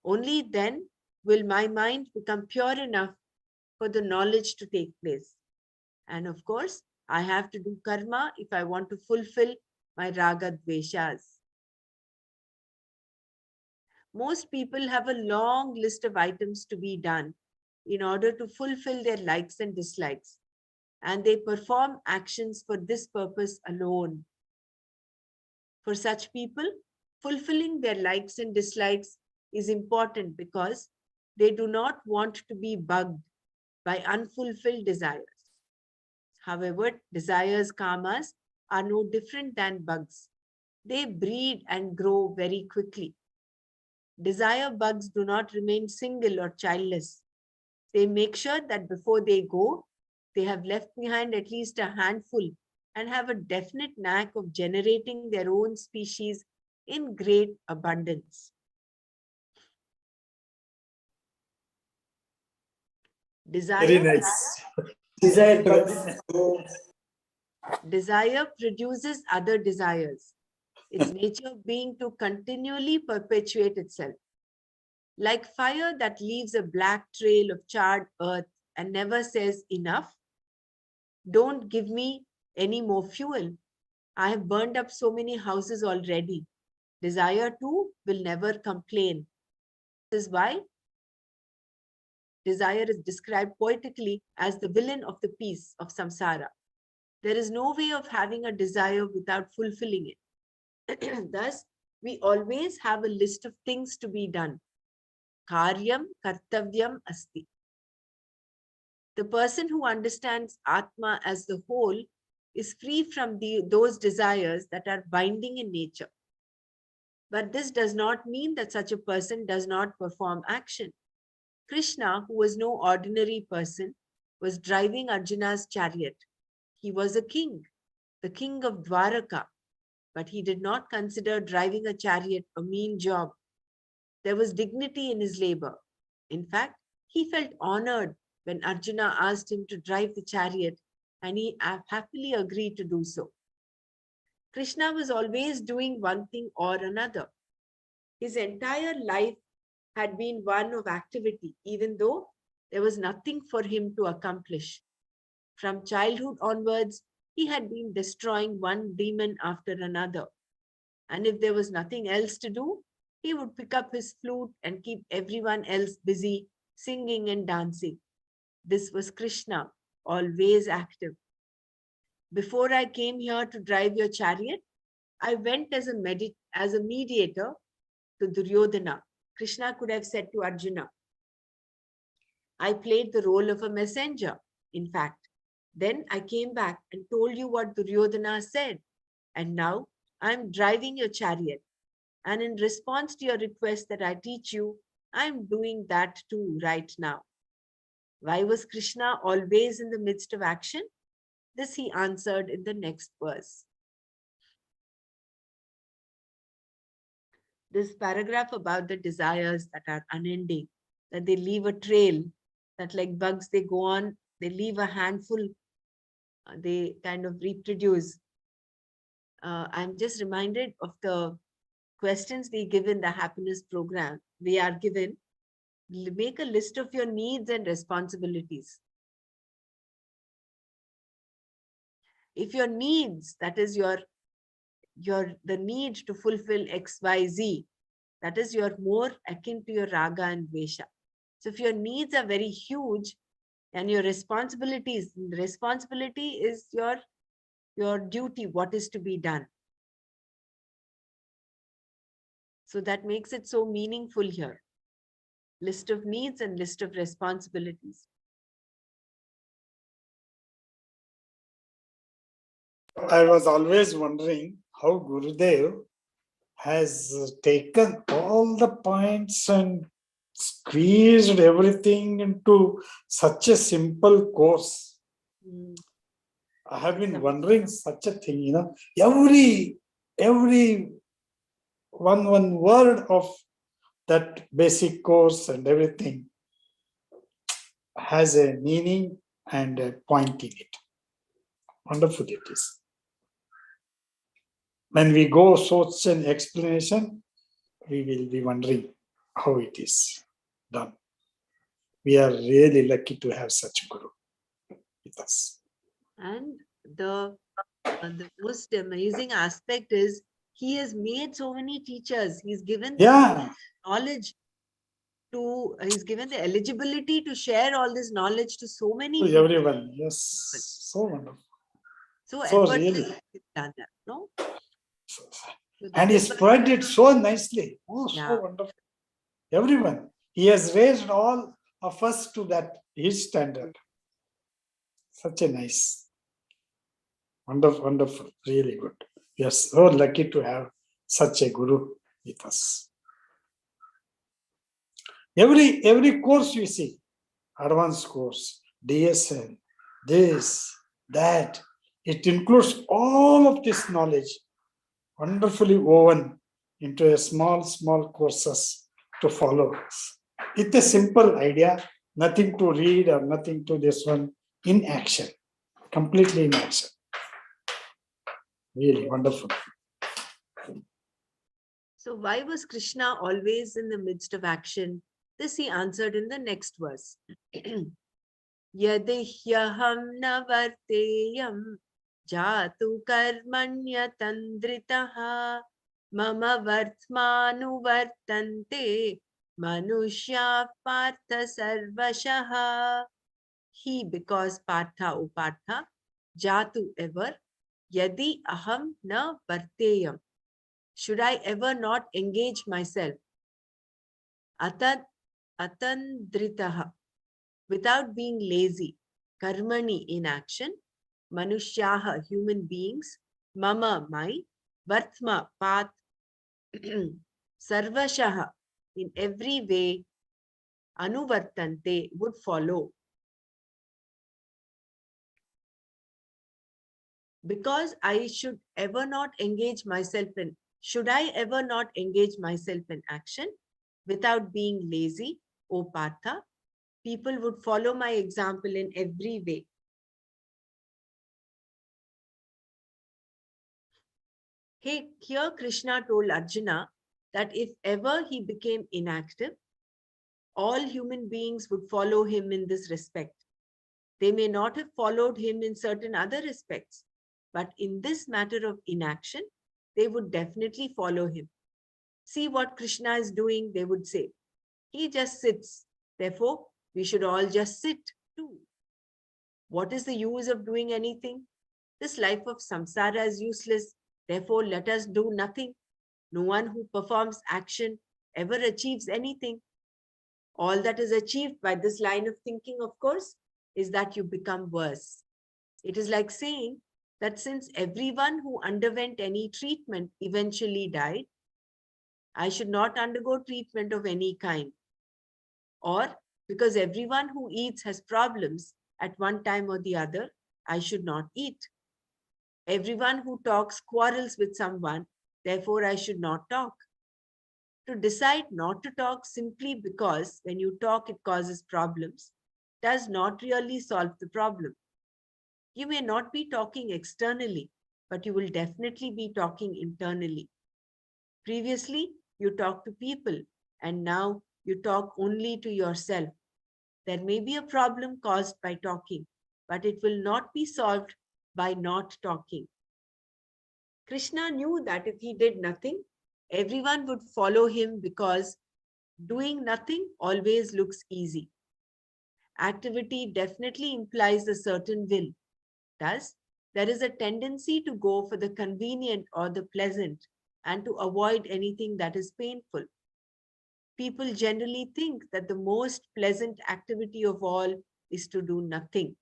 Only then will my mind become pure enough for the knowledge to take place. And of course, I have to do karma if I want to fulfill my raga dveshas. Most people have a long list of items to be done in order to fulfill their likes and dislikes, and they perform actions for this purpose alone. For such people, fulfilling their likes and dislikes is important because they do not want to be bugged by unfulfilled desires. However, desires, kamas, are no different than bugs. They breed and grow very quickly. Desire bugs do not remain single or childless. They make sure that before they go, they have left behind at least a handful and have a definite knack of generating their own species in great abundance. Very nice. Desire produces other desires. Its nature being to continually perpetuate itself. Like fire that leaves a black trail of charred earth and never says enough, don't give me any more fuel. I have burned up so many houses already. Desire too will never complain. This is why desire is described poetically as the villain of the piece of samsara. There is no way of having a desire without fulfilling it. Thus, we always have a list of things to be done. Karyam kartavyam asti. The person who understands Atma as the whole is free from those desires that are binding in nature. But this does not mean that such a person does not perform action. Krishna, who was no ordinary person, was driving Arjuna's chariot. He was a king, the king of Dwaraka, but he did not consider driving a chariot a mean job. There was dignity in his labor. In fact, he felt honored when Arjuna asked him to drive the chariot, and he happily agreed to do so. Krishna was always doing one thing or another. His entire life had been one of activity, even though there was nothing for him to accomplish. From childhood onwards, he had been destroying one demon after another. And if there was nothing else to do, he would pick up his flute and keep everyone else busy singing and dancing. This was Krishna, always active. Before I came here to drive your chariot, I went as a mediator to Duryodhana. Krishna could have said to Arjuna, I played the role of a messenger, in fact. Then I came back and told you what Duryodhana said. And now I'm driving your chariot. And in response to your request that I teach you, I'm doing that too right now. Why was Krishna always in the midst of action? This he answered in the next verse. This paragraph about the desires that are unending, that they leave a trail, that like bugs, they go on, they leave a handful, they kind of reproduce. I'm just reminded of the questions they give in the happiness program. They are given, make a list of your needs and responsibilities. If your needs, that is the need to fulfill XYZ, that is your more akin to your raga and dvesha. So if your needs are very huge and your responsibility is your duty, what is to be done. So that makes it so meaningful here. List of needs and list of responsibilities. I was always wondering how Gurudev has taken all the points and squeezed everything into such a simple course. I have been wondering such a thing, every one word of that basic course and everything has a meaning and a point in it. Wonderful it is. When we go such an explanation, we will be wondering how it is done. We are really lucky to have such Guru with us. And the most amazing aspect is he has made so many teachers. He's given the knowledge to, he's given the eligibility to share all this knowledge to so many To people. everyone, yes, so wonderful. So really. Done that, no? So and he spread it so nicely. Oh, so wonderful. Everyone. He has raised all of us to that his standard. Such a nice. Wonderful, wonderful, really good. We are so lucky to have such a Guru with us. Every course you see, advanced course, DSN, this, that, it includes all of this knowledge, wonderfully woven into a small courses to follow. It's a simple idea, nothing to read or nothing to this one, in action, completely in action. Really wonderful. So why was Krishna always in the midst of action? This he answered in the next verse. Yadihyaham na varteyam jatu karmanya tandritaha mama vartmanu vartante manushya partha sarvashaha. He, because partha, O partha, jatu ever, yadi aham na varteyam. Should I ever not engage myself? Atandritaha, without being lazy, karmani, in action, Manushyaha, human beings, mama, my, Vartma, path, Sarvashaha, in every way, Anuvartante, would follow. Because I should ever not engage myself in, should I ever not engage myself in action without being lazy, O Partha, people would follow my example in every way. Here Krishna told Arjuna that if ever he became inactive, all human beings would follow him in this respect. They may not have followed him in certain other respects, but in this matter of inaction, they would definitely follow him. See what Krishna is doing, they would say. He just sits. Therefore, we should all just sit too. What is the use of doing anything? This life of samsara is useless. Therefore, let us do nothing. No one who performs action ever achieves anything. All that is achieved by this line of thinking, of course, is that you become worse. It is like saying that since everyone who underwent any treatment eventually died, I should not undergo treatment of any kind. Or because everyone who eats has problems at one time or the other, I should not eat. Everyone who talks quarrels with someone, therefore I should not talk. To decide not to talk simply because when you talk it causes problems does not really solve the problem. You may not be talking externally, but you will definitely be talking internally. Previously, you talked to people, and now you talk only to yourself. There may be a problem caused by talking, but it will not be solved by not talking. Krishna knew that if he did nothing, everyone would follow him because doing nothing always looks easy. Activity definitely implies a certain will. Thus, there is a tendency to go for the convenient or the pleasant and to avoid anything that is painful. People generally think that the most pleasant activity of all is to do nothing.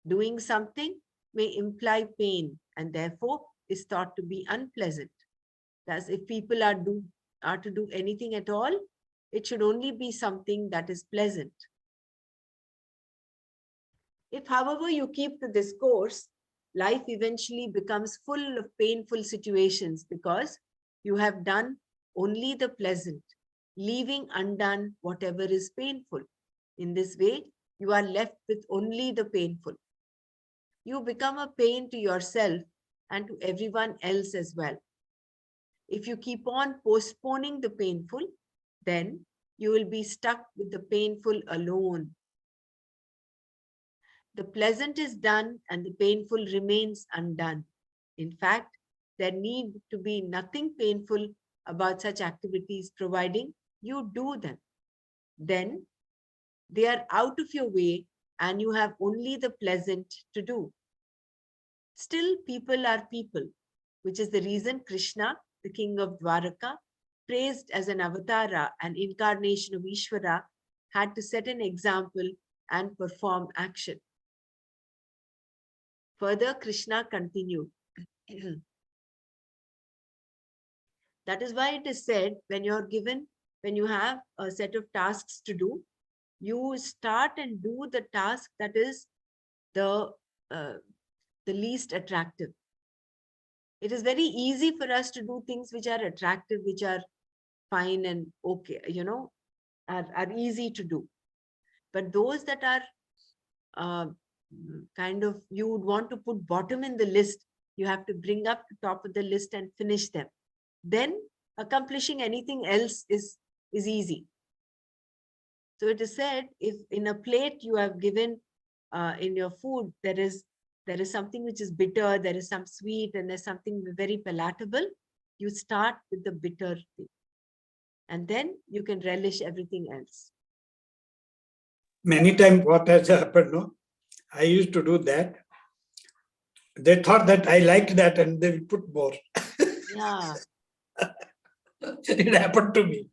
Doing something may imply pain and therefore is thought to be unpleasant. Thus, if people are to do anything at all, it should only be something that is pleasant. If, however, you keep to this course, life eventually becomes full of painful situations because you have done only the pleasant, leaving undone whatever is painful. In this way, you are left with only the painful. You become a pain to yourself and to everyone else as well. If you keep on postponing the painful, then you will be stuck with the painful alone. The pleasant is done and the painful remains undone. In fact, there need to be nothing painful about such activities providing you do them. Then they are out of your way and you have only the pleasant to do. Still, people are people, which is the reason Krishna, the king of Dwaraka, praised as an avatara, an incarnation of Ishvara, had to set an example and perform action. Further, Krishna continued. That is why it is said when you have a set of tasks to do, you start and do the task that is the least attractive. It is very easy for us to do things which are attractive, which are fine and okay, are easy to do. But those that are kind of, you would want to put bottom in the list, you have to bring up the top of the list and finish them. Then accomplishing anything else is easy. So it is said, if in a plate you have given in your food, there is something which is bitter, there is some sweet, and there's something very palatable, you start with the bitter thing. And then you can relish everything else. Many times what has happened, no? I used to do that. They thought that I liked that and they would put more. Yeah. It happened to me.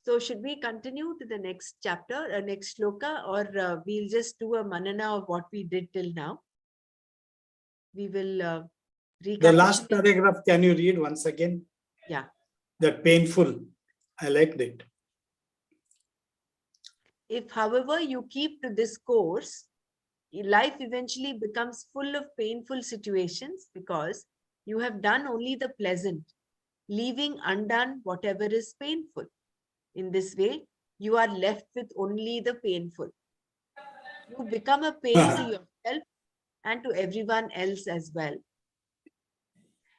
So should we continue to the next chapter, next shloka, or we'll just do a manana of what we did till now? We will The last recapitulate. paragraph, can you read once again? Yeah. That painful. I liked it. If, however, you keep to this course, life eventually becomes full of painful situations because you have done only the pleasant, leaving undone whatever is painful. In this way, you are left with only the painful. You become a pain to yourself and to everyone else as well.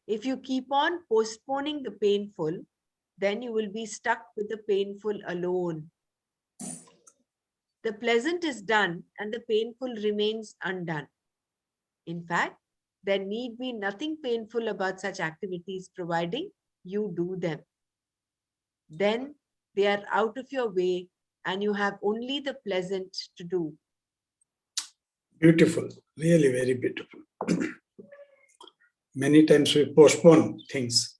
If you keep on postponing the painful, then you will be stuck with the painful alone. The pleasant is done and the painful remains undone. In fact, there need be nothing painful about such activities providing you do them. Then they are out of your way and you have only the pleasant to do. Beautiful. Really very beautiful. Many times we postpone things.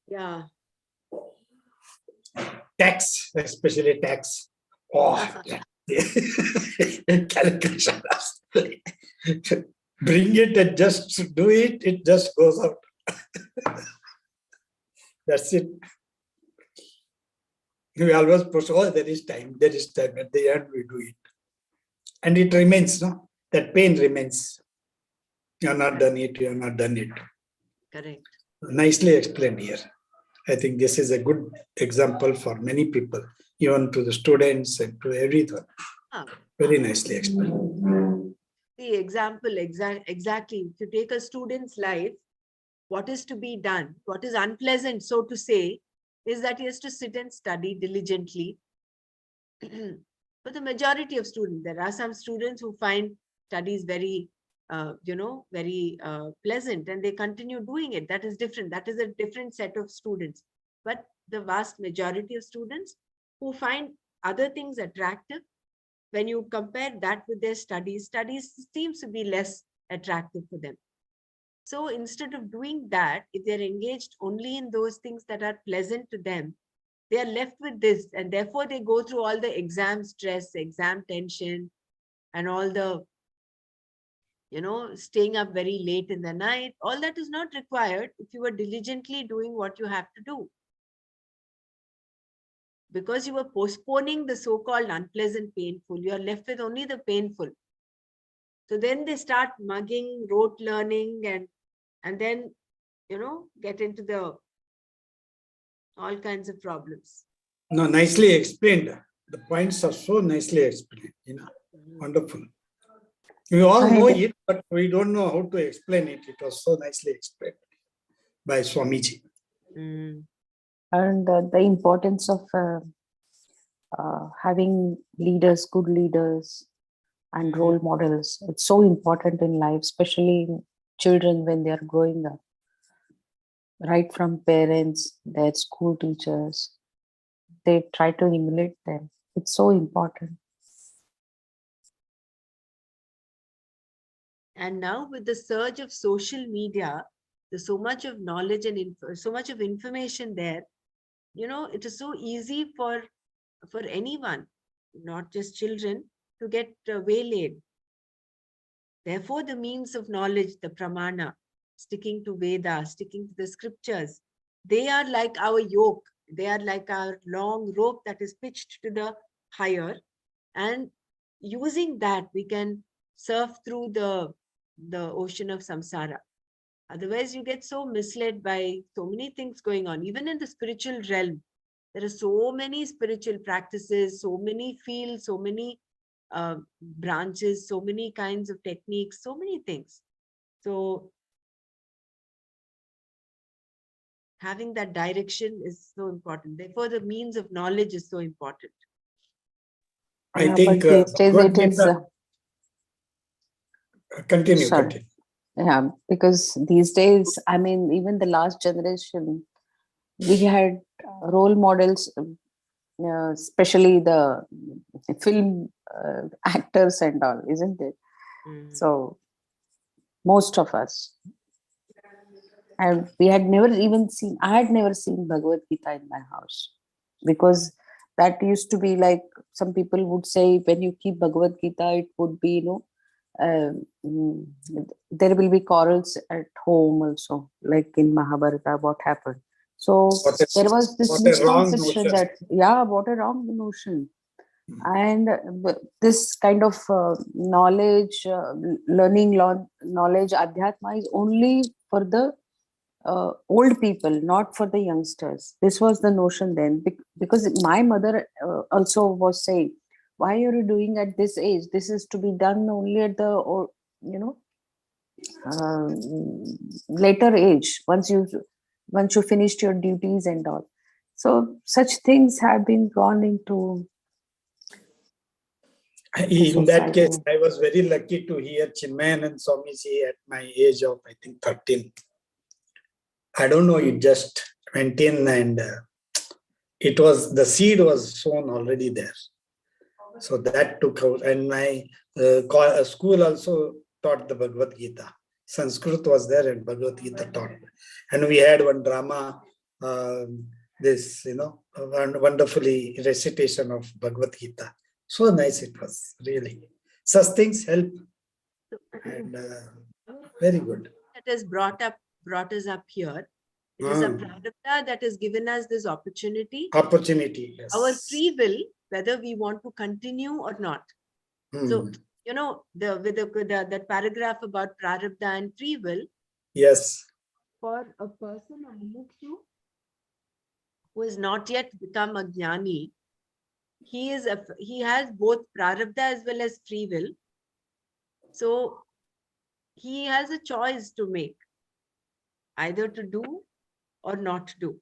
Yeah. Tax, especially tax. Oh, calculation. Bring it and just do it, it just goes out. That's it. We always push, oh, there is time. At the end, we do it. And it remains, no? That pain remains. You're not done it, you're not done it. Correct. Nicely explained here. I think this is a good example for many people, even to the students and to everyone. Very nicely explained. The example, exactly. If you take a student's life, what is to be done, what is unpleasant, so to say, is that he has to sit and study diligently. For the majority of students, there are some students who find studies very, very pleasant and they continue doing it. That is different. That is a different set of students. But the vast majority of students who find other things attractive, when you compare that with their studies seems to be less attractive for them. So instead of doing that, if they're engaged only in those things that are pleasant to them, they are left with this, and therefore they go through all the exam stress, exam tension, and all the, staying up very late in the night. All that is not required if you are diligently doing what you have to do. Because you were postponing the so-called unpleasant painful, you are left with only the painful. So then they start mugging, rote learning, and then, get into the all kinds of problems. No, nicely explained. The points are so nicely explained. Wonderful. We all know it, but we don't know how to explain it. It was so nicely explained by Swamiji. And the importance of having leaders, good leaders, and role models. It's so important in life, especially children when they are growing up. Right from parents, their school teachers, they try to emulate them. It's so important. And now with the surge of social media, there's so much of knowledge and so much of information there. It is so easy for anyone, not just children, to get waylaid. Therefore, the means of knowledge, the pramana, sticking to Veda, sticking to the scriptures, they are like our yoke. They are like our long rope that is pitched to the higher. And using that, we can surf through the ocean of samsara. Otherwise, you get so misled by so many things going on. Even in the spiritual realm, there are so many spiritual practices, so many fields, so many branches, so many kinds of techniques, so many things. So having that direction is so important. Therefore, the means of knowledge is so important. I think these days it is continue. Yeah, because these days, I mean, even the last generation, we had role models, especially the film actors and all, isn't it? So most of us, And we had never even seen, I had never seen Bhagavad Gita in my house, because that used to be like, some people would say, when you keep Bhagavad Gita, it would be, there will be quarrels at home also, like in Mahabharata, what happened. So there was this what a wrong misconception notion. that, yeah, what a wrong notion. And this kind of knowledge, knowledge, Adhyatma is only for the old people, not for the youngsters. This was the notion then, because my mother also was saying, why are you doing at this age? This is to be done only at the, or later age, once you finished your duties and all. So such things have been gone into the In that society. case, I was very lucky to hear Chinmayanand Swamiji at my age of, I think, 13. I don't know, it just went in, and it was, the seed was sown already there. So that took out, and my school also taught the Bhagavad Gita. Sanskrit was there and Bhagavad Gita taught. And we had one drama, this, wonderfully recitation of Bhagavad Gita. So nice it was, really. Such things help, and very good. That has brought us up here. It is a prarabdha that has given us this opportunity. Opportunity, yes. Our free will, whether we want to continue or not. So, that paragraph about prarabdha and free will. Yes. For a person who has not yet become a jnani, he has both prarabdha as well as free will. So he has a choice to make, either to do or not do,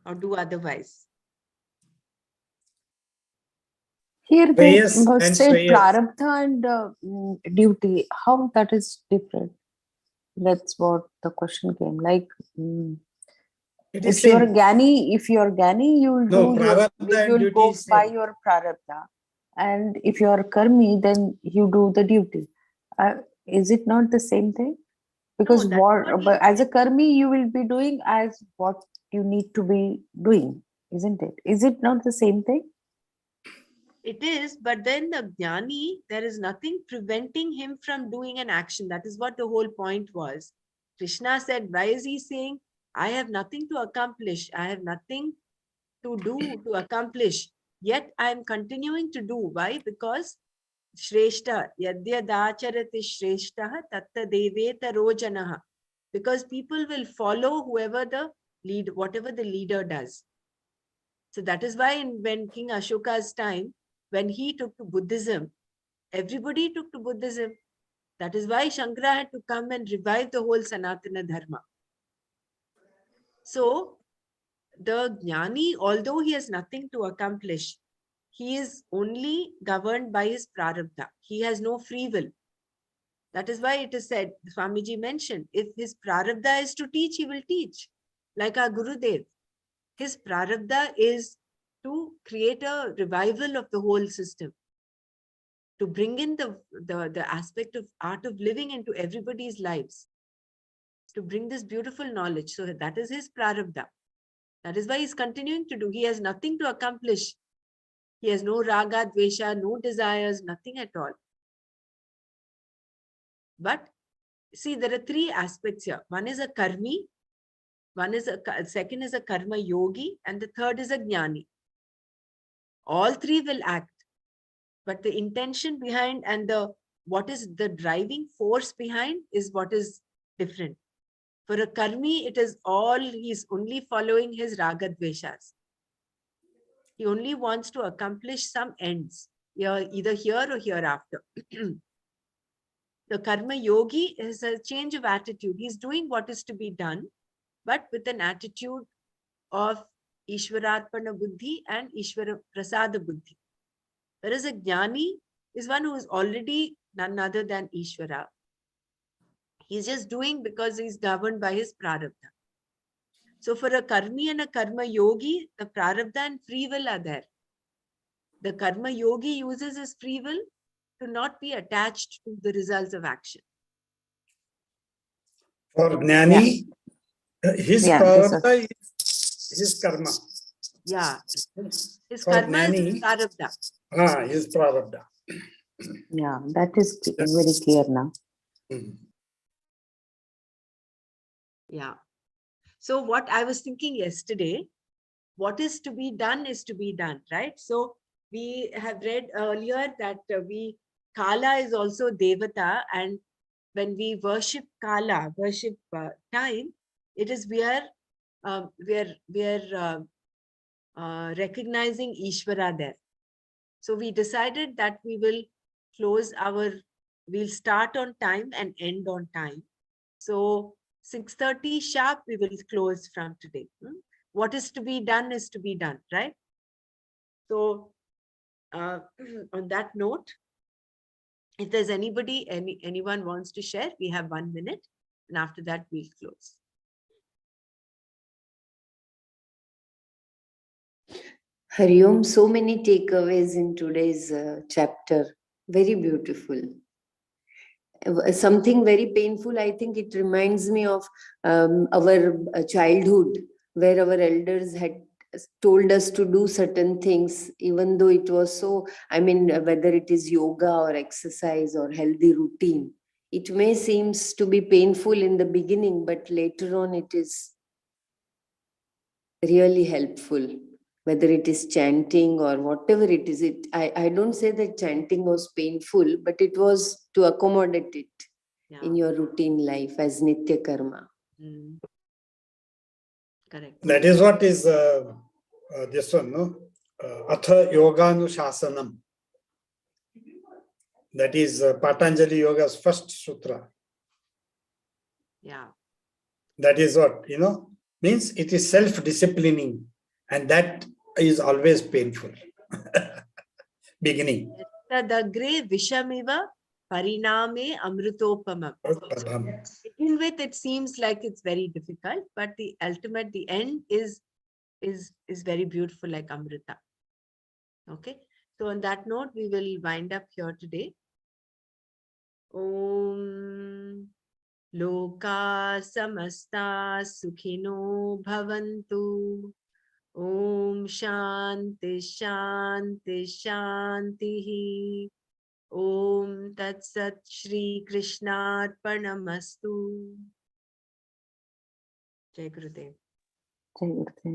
or do otherwise. Here they Shreyas and say Shreyas. prarabdha and duty. How that is different? That's what the question came. Like, It is if you're same. Gyani, you will No, do prarabdha you and will duty go is by same. your prarabdha, and if you are karmi, then you do the duty. Is it not the same thing? Because but as a karmi, you will be doing as what you need to be doing, isn't it? Is it not the same thing? It is, but then the jnani, there is nothing preventing him from doing an action. That is what the whole point was. Krishna said, why is he saying, I have nothing to accomplish. I have nothing to do, to accomplish. Yet I am continuing to do. Why? Because Shreshta, Yadyadacharati Shreshtaha Tatta Deveta Rojanaha. Because people will follow whoever whatever the leader does. So that is why when King Ashoka's time, when he took to Buddhism, everybody took to Buddhism. That is why Shankara had to come and revive the whole Sanatana Dharma. So the Jnani, although he has nothing to accomplish, he is only governed by his prarabdha. He has no free will. That is why it is said, Swamiji mentioned, if his prarabdha is to teach, he will teach. Like our Gurudev. His prarabdha is to create a revival of the whole system, to bring in the aspect of art of living into everybody's lives, to bring this beautiful knowledge. So that is his prarabdha. That is why he's continuing to do. He has nothing to accomplish. He has no raga, dvesha, no desires, nothing at all. But see, there are three aspects here. One is a karmi, second is a karma yogi, and the third is a jnani. All three will act, but the intention behind and what is the driving force behind is what is different. For a karmi, it is he's only following his raga dveshas. He only wants to accomplish some ends, either here or hereafter. The karma yogi is a change of attitude. He's doing what is to be done, but with an attitude of Ishwararpana buddhi and Ishwara prasada buddhi. Whereas a jnani is one who is already none other than Ishvara. He's just doing because he's governed by his prarabdha. So for a karmi and a karma yogi, the prarabdha and free will are there. The karma yogi uses his free will to not be attached to the results of action. For Jnani, His Yeah, this is prarabdha is his karma. Yeah. His For karma is his Nani, prarabdha. his prarabdha. yeah, that is very clear now. Mhm. Yeah. So what I was thinking yesterday, what is to be done is to be done, right? So we have read earlier that Kala is also Devata, and when we worship Kala, worship time, it is we are recognizing Ishvara there. So we decided that we'll start on time and end on time. So 6:30 sharp, we will close from today. What is to be done is to be done, right? So on that note, if there's anyone wants to share, we have 1 minute, and after that we'll close. Hari Om, so many takeaways in today's chapter. Very beautiful. Something very painful, I think it reminds me of our childhood, where our elders had told us to do certain things, even though it was so, I mean, whether it is yoga or exercise or healthy routine, it may seems to be painful in the beginning, but later on it is really helpful. Whether it is chanting or whatever it is, I don't say that chanting was painful, but it was to accommodate it in your routine life as Nitya Karma. Correct. That is what is this one, no? Atha Yoganuशासनम. That is Patanjali Yoga's first sutra. Yeah. That is what, means it is self-disciplining, and that is always painful. Beginning. Tadagre vishamiva pariname amritopamam. Begin with, it seems like it's very difficult, but the end is very beautiful, like Amrita. Okay. So on that note, we will wind up here today. Om Loka Samasta Sukhino Bhavantu. Om Shanti Shanti Shanti. Om Tat Sat Shri Krishna Arpanamastu. Jai Gurudev. Jai Gurudev.